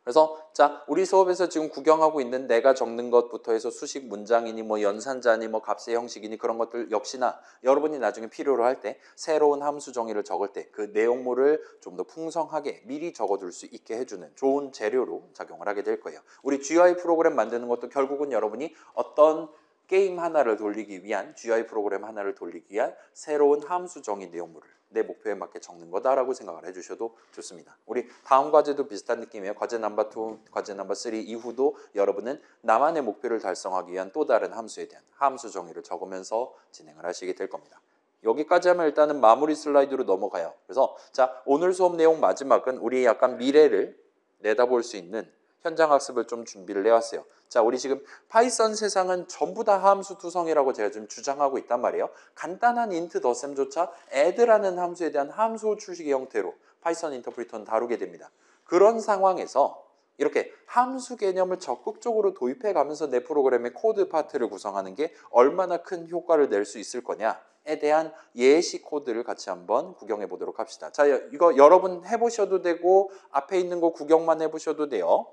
그래서 자 우리 수업에서 지금 구경하고 있는 내가 적는 것부터 해서 수식 문장이니 뭐 연산자니 뭐 값의 형식이니 그런 것들 역시나 여러분이 나중에 필요로 할 때 새로운 함수 정의를 적을 때 그 내용물을 좀 더 풍성하게 미리 적어둘 수 있게 해주는 좋은 재료로 작용을 하게 될 거예요. 우리 GUI 프로그램 만드는 것도 결국은 여러분이 어떤 게임 하나를 돌리기 위한 GUI 프로그램 하나를 돌리기 위한 새로운 함수 정의 내용물을 내 목표에 맞게 적는 거다라고 생각을 해주셔도 좋습니다. 우리 다음 과제도 비슷한 느낌이에요. 과제 넘버2, 과제 넘버3 이후도 여러분은 나만의 목표를 달성하기 위한 또 다른 함수에 대한 함수 정의를 적으면서 진행을 하시게 될 겁니다. 여기까지 하면 일단은 마무리 슬라이드로 넘어가요. 그래서 자 오늘 수업 내용 마지막은 우리 약간 미래를 내다볼 수 있는 현장 학습을 좀 준비를 해왔어요. 자, 우리 지금 파이썬 세상은 전부 다 함수 투성이라고 제가 지금 주장하고 있단 말이에요. 간단한 int 덧셈조차 add라는 함수에 대한 함수 출시의 형태로 파이썬 인터프리터는 다루게 됩니다. 그런 상황에서 이렇게 함수 개념을 적극적으로 도입해 가면서 내 프로그램의 코드 파트를 구성하는 게 얼마나 큰 효과를 낼 수 있을 거냐에 대한 예시 코드를 같이 한번 구경해 보도록 합시다. 자, 이거 여러분 해보셔도 되고 앞에 있는 거 구경만 해보셔도 돼요.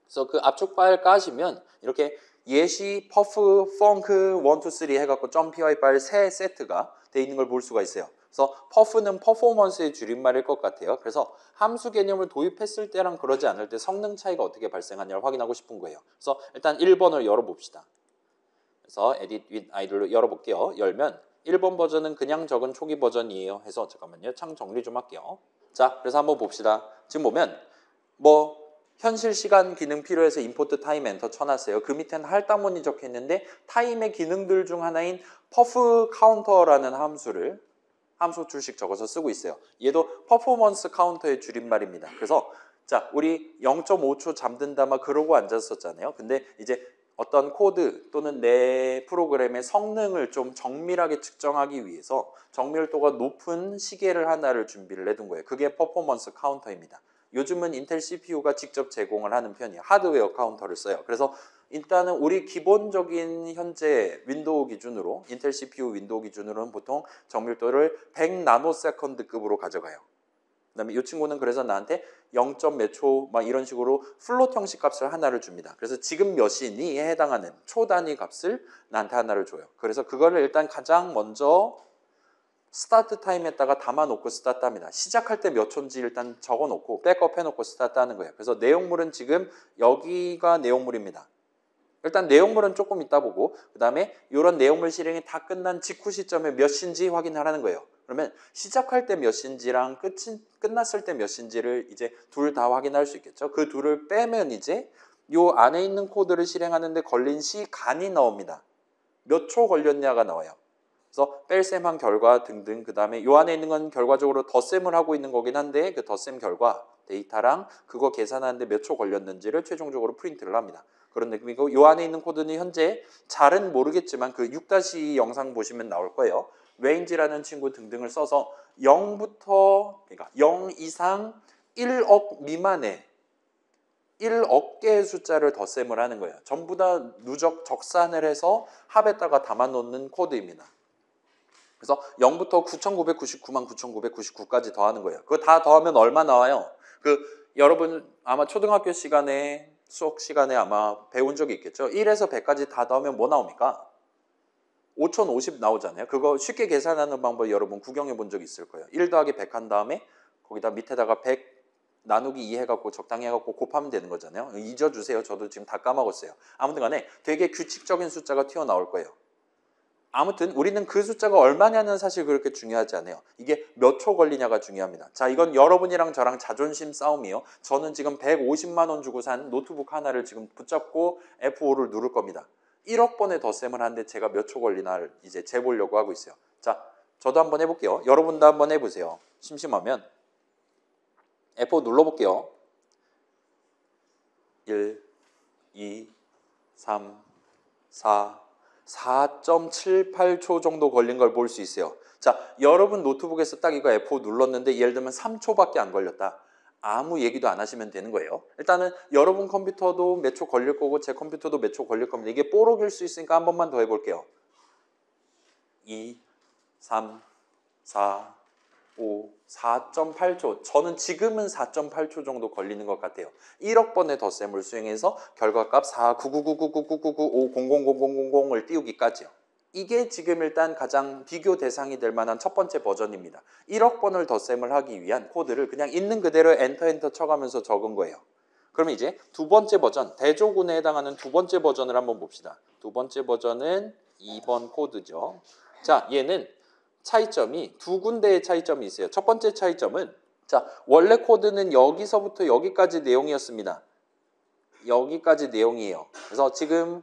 그래서 그 압축 파일 까시면 이렇게 예시, 퍼프, 펑크, 1, 2, 3 해갖고 .py 파일 세 세트가 돼 있는 걸 볼 수가 있어요. 그래서 퍼프는 퍼포먼스의 줄임말일 것 같아요. 그래서 함수 개념을 도입했을 때랑 그러지 않을 때 성능 차이가 어떻게 발생하냐를 확인하고 싶은 거예요. 그래서 일단 1번을 열어봅시다. 그래서 edit with idle로 열어볼게요. 열면 1번 버전은 그냥 적은 초기 버전이에요. 해서 잠깐만요. 창 정리 좀 할게요. 자, 그래서 한번 봅시다. 지금 보면 뭐 현실 시간 기능 필요해서 임포트 타임 엔터 쳐놨어요. 그 밑에는 할당문이 적혀 있는데 타임의 기능들 중 하나인 퍼프 카운터라는 함수 출식 적어서 쓰고 있어요. 얘도 퍼포먼스 카운터의 줄임말입니다. 그래서 자, 우리 0.5초 잠든다 막 그러고 앉았었잖아요. 근데 이제 어떤 코드 또는 내 프로그램의 성능을 좀 정밀하게 측정하기 위해서 정밀도가 높은 시계를 하나를 준비를 해둔 거예요. 그게 퍼포먼스 카운터입니다. 요즘은 인텔 CPU가 직접 제공을 하는 편이에요. 하드웨어 카운터를 써요. 그래서 일단은 우리 기본적인 현재 윈도우 기준으로 인텔 CPU 윈도우 기준으로는 보통 정밀도를 100 나노세컨드급으로 가져가요. 그다음에 이 친구는 그래서 나한테 0. 몇 초 막 이런 식으로 플롯 형식 값을 하나를 줍니다. 그래서 지금 몇 시니에 해당하는 초 단위 값을 나한테 하나를 줘요. 그래서 그거를 일단 가장 먼저 스타트 타임에다가 담아놓고 스타트 합니다. 시작할 때 몇 초인지 일단 적어놓고 백업 해놓고 스타트 하는 거예요. 그래서 내용물은 지금 여기가 내용물입니다. 일단 내용물은 조금 이따 보고 그 다음에 이런 내용물 실행이 다 끝난 직후 시점에 몇 시인지 확인하라는 거예요. 그러면 시작할 때 몇 시인지랑 끝났을 때 몇 시인지를 이제 둘 다 확인할 수 있겠죠. 그 둘을 빼면 이제 요 안에 있는 코드를 실행하는데 걸린 시간이 나옵니다. 몇 초 걸렸냐가 나와요. 그래서 뺄셈한 결과 등등 그 다음에 요 안에 있는 건 결과적으로 덧셈을 하고 있는 거긴 한데 그 덧셈 결과 데이터랑 그거 계산하는데 몇 초 걸렸는지를 최종적으로 프린트를 합니다. 그런 느낌이고 요 안에 있는 코드는 현재 잘은 모르겠지만 그 6-2 영상 보시면 나올 거예요. range라는 친구 등등을 써서 0부터 그러니까 0 이상 1억 미만의 1억 개의 숫자를 덧셈을 하는 거예요. 전부 다 누적 적산을 해서 합에다가 담아놓는 코드입니다. 그래서 0부터 9999만 9999까지 더하는 거예요. 그거 다 더하면 얼마 나와요? 여러분 아마 초등학교 시간에 수학 시간에 아마 배운 적이 있겠죠. 1에서 100까지 다 더하면 뭐 나옵니까? 5050 나오잖아요. 그거 쉽게 계산하는 방법 여러분 구경해 본 적 있을 거예요. 1 더하기 100 한 다음에 거기다 밑에다가 100 나누기 2 해갖고 적당히 해갖고 곱하면 되는 거잖아요. 잊어주세요. 저도 지금 다 까먹었어요. 아무튼 간에 되게 규칙적인 숫자가 튀어나올 거예요. 아무튼 우리는 그 숫자가 얼마냐는 사실 그렇게 중요하지 않아요. 이게 몇 초 걸리냐가 중요합니다. 자, 이건 여러분이랑 저랑 자존심 싸움이에요. 저는 지금 150만 원 주고 산 노트북 하나를 지금 붙잡고 F5를 누를 겁니다. 1억 번의 덧셈을 하는데 제가 몇 초 걸리나를 이제 재보려고 하고 있어요. 자, 저도 한번 해볼게요. 여러분도 한번 해보세요. 심심하면 F5 눌러볼게요. 1, 2, 3, 4, 4.78초 정도 걸린 걸 볼 수 있어요. 자, 여러분 노트북에서 딱 이거 F5 눌렀는데 예를 들면 3초밖에 안 걸렸다. 아무 얘기도 안 하시면 되는 거예요. 일단은 여러분 컴퓨터도 몇 초 걸릴 거고 제 컴퓨터도 몇 초 걸릴 겁니다. 이게 뽀록일 수 있으니까 한 번만 더 해볼게요. 2, 3, 4, 5, 4.8초. 저는 지금은 4.8초 정도 걸리는 것 같아요. 1억 번의 덧셈을 수행해서 결과값 499999999500000을 띄우기까지요. 이게 지금 일단 가장 비교 대상이 될 만한 첫 번째 버전입니다. 1억 번을 덧셈을 하기 위한 코드를 그냥 있는 그대로 엔터 쳐가면서 적은 거예요. 그러면 이제 두 번째 버전, 대조군에 해당하는 두 번째 버전을 한번 봅시다. 두 번째 버전은 2번 코드죠. 자, 얘는 차이점이 두 군데의 차이점이 있어요. 첫 번째 차이점은 자, 원래 코드는 여기서부터 여기까지 내용이었습니다. 여기까지 내용이에요. 그래서 지금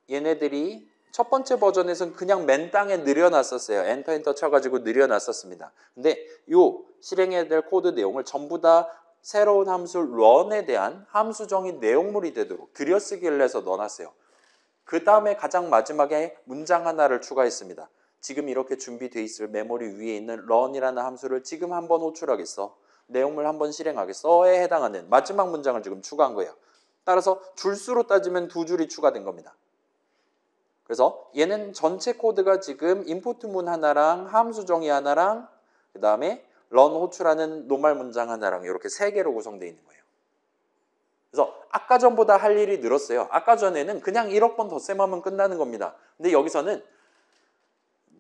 얘네들이 첫 번째 버전에서는 그냥 맨 땅에 늘여놨었어요. 엔터 쳐가지고 늘여놨었습니다. 근데 요 실행해야 될 코드 내용을 전부 다 새로운 함수 run에 대한 함수정의 내용물이 되도록 들여쓰기를 해서 넣어놨어요. 그 다음에 가장 마지막에 문장 하나를 추가했습니다. 지금 이렇게 준비되어 있을 메모리 위에 있는 run이라는 함수를 지금 한번 호출하겠어. 내용물 한번 실행하겠어에 해당하는 마지막 문장을 지금 추가한 거예요. 따라서 줄수로 따지면 두 줄이 추가된 겁니다. 그래서 얘는 전체 코드가 지금 인풋 문 하나랑 함수 정의 하나랑 그 다음에 run 호출하는 노말 문장 하나랑 이렇게 세 개로 구성되어 있는 거예요. 그래서 아까 전보다 할 일이 늘었어요. 아까 전에는 그냥 1억 번 덧셈하면 끝나는 겁니다. 근데 여기서는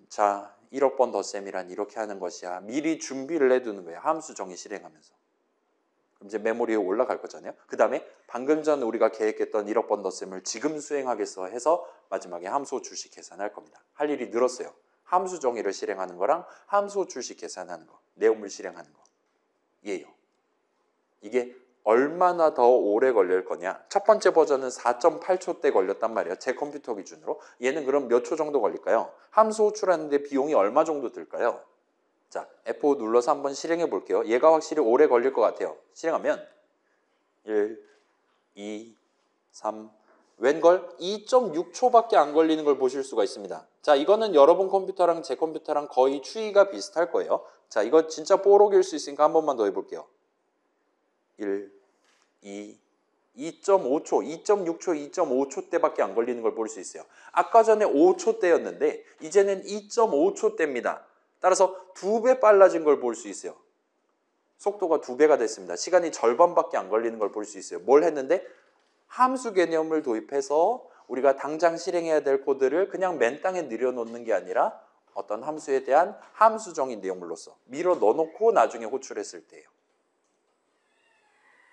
자, 1억 번 덧셈이란 이렇게 하는 것이야. 미리 준비를 해두는 거예요. 함수 정의 실행하면서. 그럼 이제 메모리에 올라갈 거잖아요. 그 다음에 방금 전 우리가 계획했던 1억 번 덧셈을 지금 수행하겠어 해서 마지막에 함수 호출식 계산할 겁니다. 할 일이 늘었어요. 함수 정의를 실행하는 거랑 함수 호출식 계산하는 거, 내용물 실행하는 거. 예요. 이게 얼마나 더 오래 걸릴 거냐. 첫 번째 버전은 4.8초 때 걸렸단 말이에요. 제 컴퓨터 기준으로. 얘는 그럼 몇 초 정도 걸릴까요? 함수 호출하는데 비용이 얼마 정도 들까요? 자, F5 눌러서 한번 실행해 볼게요. 얘가 확실히 오래 걸릴 것 같아요. 실행하면 1, 2, 3, 웬걸 2.6초밖에 안 걸리는 걸 보실 수가 있습니다. 자, 이거는 여러분 컴퓨터랑 제 컴퓨터랑 거의 추이가 비슷할 거예요. 자, 이거 진짜 뽀록일 수 있으니까 한 번만 더 해볼게요. 1, 2, 2.5초, 2.6초, 2.5초 대밖에 안 걸리는 걸 볼 수 있어요. 아까 전에 5초 대였는데 이제는 2.5초 대입니다. 따라서 2배 빨라진 걸 볼 수 있어요. 속도가 2배가 됐습니다. 시간이 절반밖에 안 걸리는 걸 볼 수 있어요. 뭘 했는데? 함수 개념을 도입해서 우리가 당장 실행해야 될 코드를 그냥 맨 땅에 늘여놓는 게 아니라 어떤 함수에 대한 함수정의 내용물로서 밀어 넣어놓고 나중에 호출했을 때예요.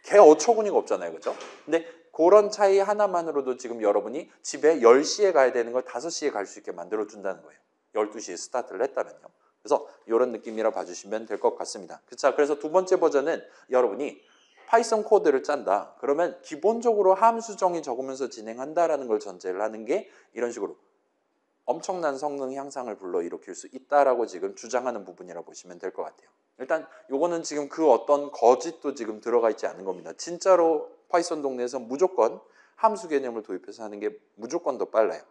개 어처구니가 없잖아요. 그죠? 근데 그런 차이 하나만으로도 지금 여러분이 집에 10시에 가야 되는 걸 5시에 갈 수 있게 만들어준다는 거예요. 12시에 스타트를 했다면요. 그래서 이런 느낌이라 봐주시면 될 것 같습니다. 자, 그래서 두 번째 버전은 여러분이 파이썬 코드를 짠다. 그러면 기본적으로 함수 정의 적으면서 진행한다라는 걸 전제를 하는 게 이런 식으로 엄청난 성능 향상을 불러일으킬 수 있다라고 지금 주장하는 부분이라고 보시면 될 것 같아요. 일단 요거는 지금 그 어떤 거짓도 지금 들어가 있지 않은 겁니다. 진짜로 파이썬 동네에서 무조건 함수 개념을 도입해서 하는 게 무조건 더 빨라요.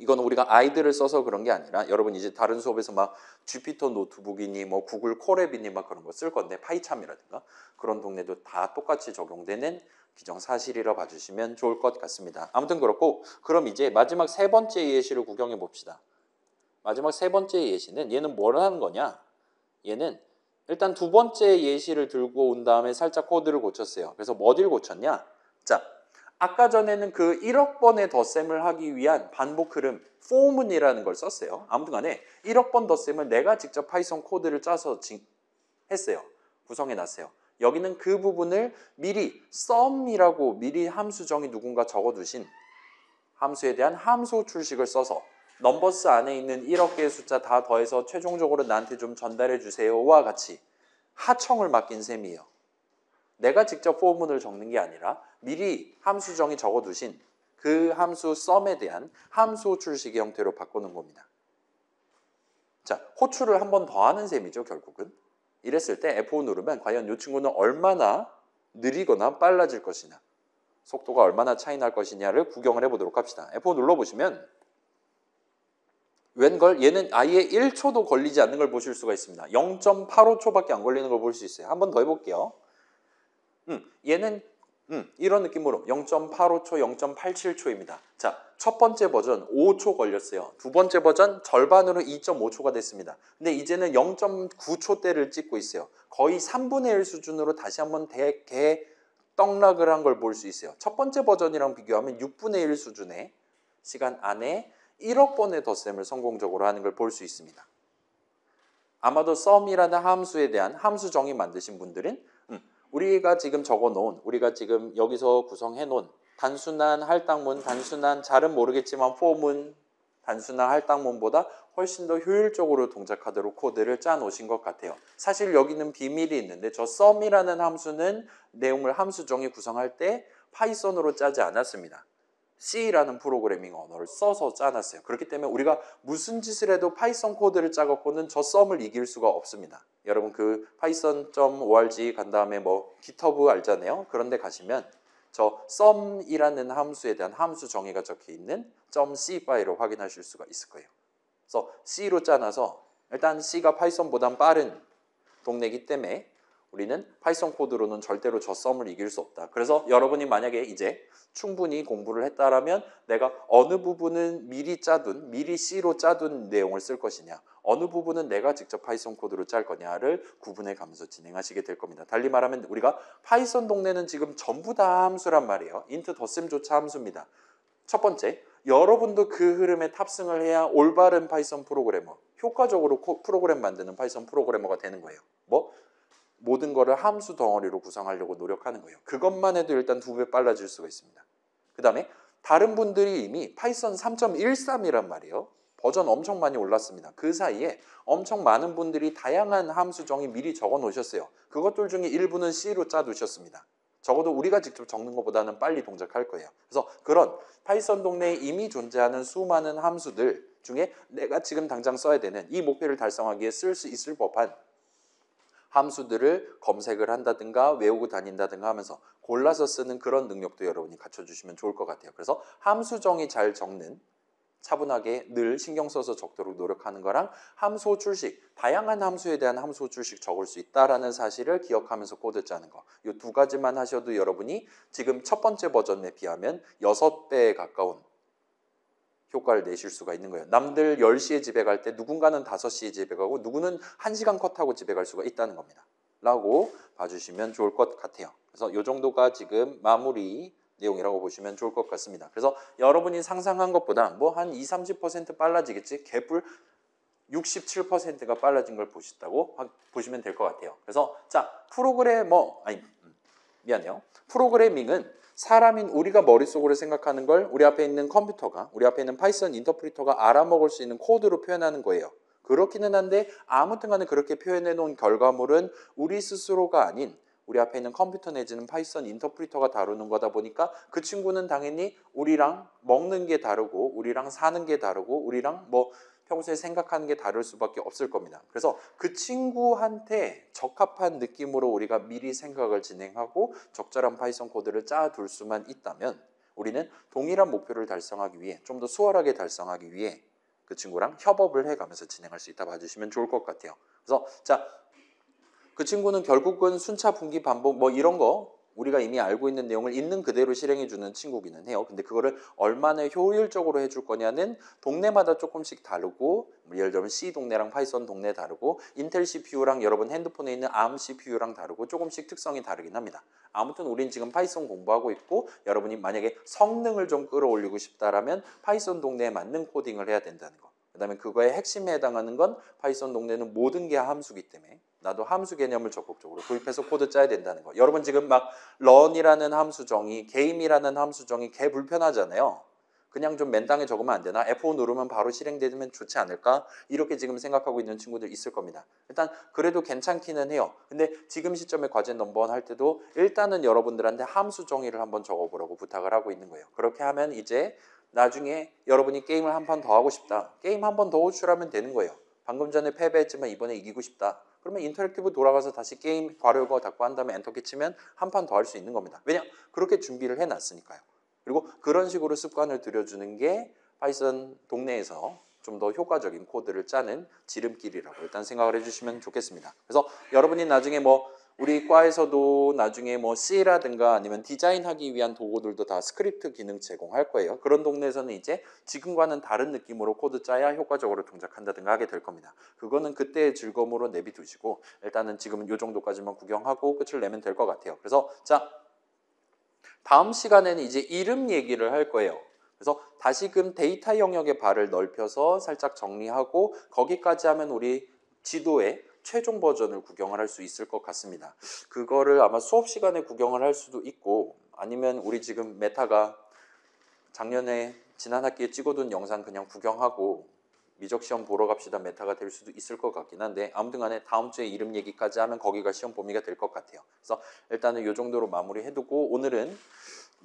이건 우리가 아이들을 써서 그런 게 아니라 여러분 이제 다른 수업에서 막 주피터 노트북이니 뭐 구글 콜앱이니 막 그런 거 쓸 건데 파이참이라든가 그런 동네도 다 똑같이 적용되는 기정사실이라 봐주시면 좋을 것 같습니다. 아무튼 그렇고 그럼 이제 마지막 세 번째 예시를 구경해 봅시다. 마지막 세 번째 예시는 얘는 뭘 하는 거냐? 얘는 일단 두 번째 예시를 들고 온 다음에 살짝 코드를 고쳤어요. 그래서 어디를 고쳤냐? 자, 아까 전에는 그 1억 번의 덧셈을 하기 위한 반복 흐름 for문이라는 걸 썼어요. 아무튼 간에 1억 번 덧셈을 내가 직접 파이썬 코드를 짜서 했어요. 구성해놨어요. 여기는 그 부분을 미리 sum이라고 미리 함수 정의 누군가 적어두신 함수에 대한 함수 출식을 써서 넘버스 안에 있는 1억 개의 숫자 다 더해서 최종적으로 나한테 좀 전달해 주세요와 같이 하청을 맡긴 셈이에요. 내가 직접 포문을 적는 게 아니라 미리 함수 정의 적어두신 그 함수 sum에 대한 함수 출식의 형태로 바꾸는 겁니다. 자, 호출을 한 번 더 하는 셈이죠, 결국은. 이랬을 때 F5 누르면 과연 이 친구는 얼마나 느리거나 빨라질 것이냐, 속도가 얼마나 차이 날 것이냐를 구경을 해보도록 합시다. F5 눌러보시면 웬걸 얘는 아예 1초도 걸리지 않는 걸 보실 수가 있습니다. 0.85초밖에 안 걸리는 걸 볼 수 있어요. 한 번 더 해볼게요. 얘는 이런 느낌으로 0.85초, 0.87초입니다. 자, 첫 번째 버전 5초 걸렸어요. 두 번째 버전 절반으로 2.5초가 됐습니다. 근데 이제는 0.9초대를 찍고 있어요. 거의 3분의 1 수준으로 다시 한번 떡락을 한 걸 볼 수 있어요. 첫 번째 버전이랑 비교하면 6분의 1 수준의 시간 안에 1억 번의 덧셈을 성공적으로 하는 걸 볼 수 있습니다. 아마도 sum이라는 함수에 대한 함수 정의 만드신 분들은 우리가 지금 적어놓은, 우리가 지금 여기서 구성해놓은 단순한 할당문, 단순한 잘은 모르겠지만 for문, 단순한 할당문보다 훨씬 더 효율적으로 동작하도록 코드를 짜놓으신 것 같아요. 사실 여기는 비밀이 있는데 저 sum이라는 함수는 내용물 함수 정의 구성할 때 파이썬으로 짜지 않았습니다. C라는 프로그래밍 언어를 써서 짜놨어요. 그렇기 때문에 우리가 무슨 짓을 해도 파이썬 코드를 짜갖고는 저 썸을 이길 수가 없습니다. 여러분 그 python.org 간 다음에 뭐 GitHub 알잖아요. 그런데 가시면 저 sum이라는 함수에 대한 함수 정의가 적혀 있는 .c 파일을 확인하실 수가 있을 거예요. 그래서 C로 짜놔서 일단 C가 파이썬보단 빠른 동네이기 때문에 우리는 파이썬 코드로는 절대로 저 썸을 이길 수 없다. 그래서 여러분이 만약에 이제 충분히 공부를 했다라면 내가 어느 부분은 미리 짜둔, 미리 C로 짜둔 내용을 쓸 것이냐, 어느 부분은 내가 직접 파이썬 코드로 짤 거냐를 구분해 가면서 진행하시게 될 겁니다. 달리 말하면 우리가 파이썬 동네는 지금 전부 다 함수란 말이에요. 인트 덧셈조차 함수입니다. 첫 번째, 여러분도 그 흐름에 탑승을 해야 올바른 파이썬 프로그래머, 효과적으로 프로그램 만드는 파이썬 프로그래머가 되는 거예요. 모든 거를 함수 덩어리로 구성하려고 노력하는 거예요. 그것만 해도 일단 2배 빨라질 수가 있습니다. 그 다음에 다른 분들이 이미 파이썬 3.13이란 말이에요. 버전 엄청 많이 올랐습니다. 그 사이에 엄청 많은 분들이 다양한 함수 정의 미리 적어 놓으셨어요. 그것들 중에 일부는 C로 짜 두셨습니다. 적어도 우리가 직접 적는 것보다는 빨리 동작할 거예요. 그래서 그런 파이썬 동네에 이미 존재하는 수많은 함수들, 중에 내가 지금 당장 써야 되는 이 목표를 달성하기 위해 쓸 수 있을 법한 함수들을 검색을 한다든가 외우고 다닌다든가 하면서 골라서 쓰는 그런 능력도 여러분이 갖춰주시면 좋을 것 같아요. 그래서 함수 정의 잘 적는, 차분하게 늘 신경 써서 적도록 노력하는 거랑 함수 출식, 다양한 함수에 대한 함수 출식 적을 수 있다라는 사실을 기억하면서 코드 짜는 거. 이 두 가지만 하셔도 여러분이 지금 첫 번째 버전에 비하면 6배에 가까운 효과를 내실 수가 있는 거예요. 남들 10시에 집에 갈 때 누군가는 5시에 집에 가고 누구는 1시간 컷하고 집에 갈 수가 있다는 겁니다. 라고 봐주시면 좋을 것 같아요. 그래서 이 정도가 지금 마무리 내용이라고 보시면 좋을 것 같습니다. 그래서 여러분이 상상한 것보다 뭐 한 20-30% 빨라지겠지? 개뿔 67%가 빨라진 걸 보시면 될 것 같아요. 그래서 자, 프로그래밍은 사람인 우리가 머릿속으로 생각하는 걸 우리 앞에 있는 컴퓨터가, 우리 앞에 있는 파이썬 인터프리터가 알아먹을 수 있는 코드로 표현하는 거예요. 그렇기는 한데 아무튼 간에 그렇게 표현해 놓은 결과물은 우리 스스로가 아닌 우리 앞에 있는 컴퓨터 내지는 파이썬 인터프리터가 다루는 거다 보니까 그 친구는 당연히 우리랑 먹는 게 다르고 우리랑 사는 게 다르고 우리랑 뭐 평소에 생각하는 게 다를 수밖에 없을 겁니다. 그래서 그 친구한테 적합한 느낌으로 우리가 미리 생각을 진행하고 적절한 파이썬 코드를 짜둘 수만 있다면 우리는 동일한 목표를 달성하기 위해 좀 더 수월하게 달성하기 위해 그 친구랑 협업을 해가면서 진행할 수 있다 봐주시면 좋을 것 같아요. 그래서 자, 그 친구는 결국은 순차 분기 반복 뭐 이런 거 우리가 이미 알고 있는 내용을 있는 그대로 실행해주는 친구기는 해요. 근데 그거를 얼마나 효율적으로 해줄 거냐는 동네마다 조금씩 다르고 예를 들면 C 동네랑 파이썬 동네 다르고 인텔 CPU랑 여러분 핸드폰에 있는 ARM CPU랑 다르고 조금씩 특성이 다르긴 합니다. 아무튼 우린 지금 파이썬 공부하고 있고 여러분이 만약에 성능을 좀 끌어올리고 싶다라면 파이썬 동네에 맞는 코딩을 해야 된다는 거. 그 다음에 그거의 핵심에 해당하는 건 파이썬 동네는 모든 게 함수기 때문에 나도 함수 개념을 적극적으로 도입해서 코드 짜야 된다는 거. 여러분 지금 막 런이라는 함수 정의, game이라는 함수 정의 개 불편하잖아요. 그냥 좀 맨땅에 적으면 안 되나? F5 누르면 바로 실행되면 좋지 않을까? 이렇게 지금 생각하고 있는 친구들 있을 겁니다. 일단 그래도 괜찮기는 해요. 근데 지금 시점에 과제 넘버원 할 때도 일단은 여러분들한테 함수 정의를 한번 적어보라고 부탁을 하고 있는 거예요. 그렇게 하면 이제 나중에 여러분이 게임을 한 판 더 하고 싶다. 게임 한 번 더 호출하면 되는 거예요. 방금 전에 패배했지만 이번에 이기고 싶다. 그러면 인터랙티브 돌아가서 다시 게임 괄호 닫고 한 다음에 엔터키 치면 한 판 더 할 수 있는 겁니다. 왜냐? 그렇게 준비를 해놨으니까요. 그리고 그런 식으로 습관을 들여주는 게 파이썬 동네에서 좀 더 효과적인 코드를 짜는 지름길이라고 일단 생각을 해주시면 좋겠습니다. 그래서 여러분이 나중에 뭐 우리 과에서도 나중에 뭐 C라든가 아니면 디자인하기 위한 도구들도 다 스크립트 기능 제공할 거예요. 그런 동네에서는 이제 지금과는 다른 느낌으로 코드 짜야 효과적으로 동작한다든가 하게 될 겁니다. 그거는 그때의 즐거움으로 내비두시고 일단은 지금은 이 정도까지만 구경하고 끝을 내면 될 것 같아요. 그래서 자, 다음 시간에는 이제 이름 얘기를 할 거예요. 그래서 다시금 데이터 영역의 발을 넓혀서 살짝 정리하고 거기까지 하면 우리 지도의 최종 버전을 구경을 할 수 있을 것 같습니다. 그거를 아마 수업 시간에 구경을 할 수도 있고 아니면 우리 지금 메타가 작년에 지난 학기에 찍어둔 영상 그냥 구경하고 미적 시험 보러 갑시다 메타가 될 수도 있을 것 같긴 한데 아무튼 간에 다음 주에 이름 얘기까지 하면 거기가 시험 범위가 될 것 같아요. 그래서 일단은 이 정도로 마무리 해두고 오늘은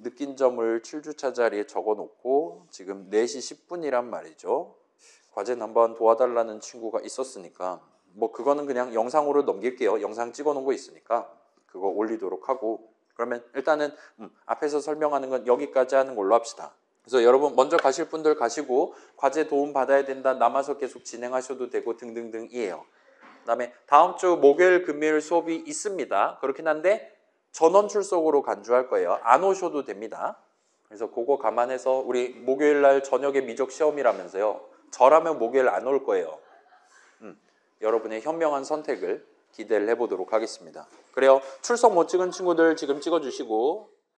느낀 점을 7주차 자리에 적어놓고 지금 4시 10분이란 말이죠. 과제는 한번 도와달라는 친구가 있었으니까 뭐 그거는 그냥 영상으로 넘길게요. 영상 찍어놓은 거 있으니까 그거 올리도록 하고 그러면 일단은 앞에서 설명하는 건 여기까지 하는 걸로 합시다. 그래서 여러분 먼저 가실 분들 가시고 과제 도움 받아야 된다 남아서 계속 진행하셔도 되고 등등등이에요. 그다음에 다음 주 목요일 금요일 수업이 있습니다. 그렇긴 한데 전원 출석으로 간주할 거예요. 안 오셔도 됩니다. 그래서 그거 감안해서 우리 목요일 날 저녁에 미적 시험이라면서요. 저라면 목요일 안 올 거예요. 여러분의 현명한 선택을 기대를 해보도록 하겠습니다. 그래요. 출석 못 찍은 친구들 지금 찍어주시고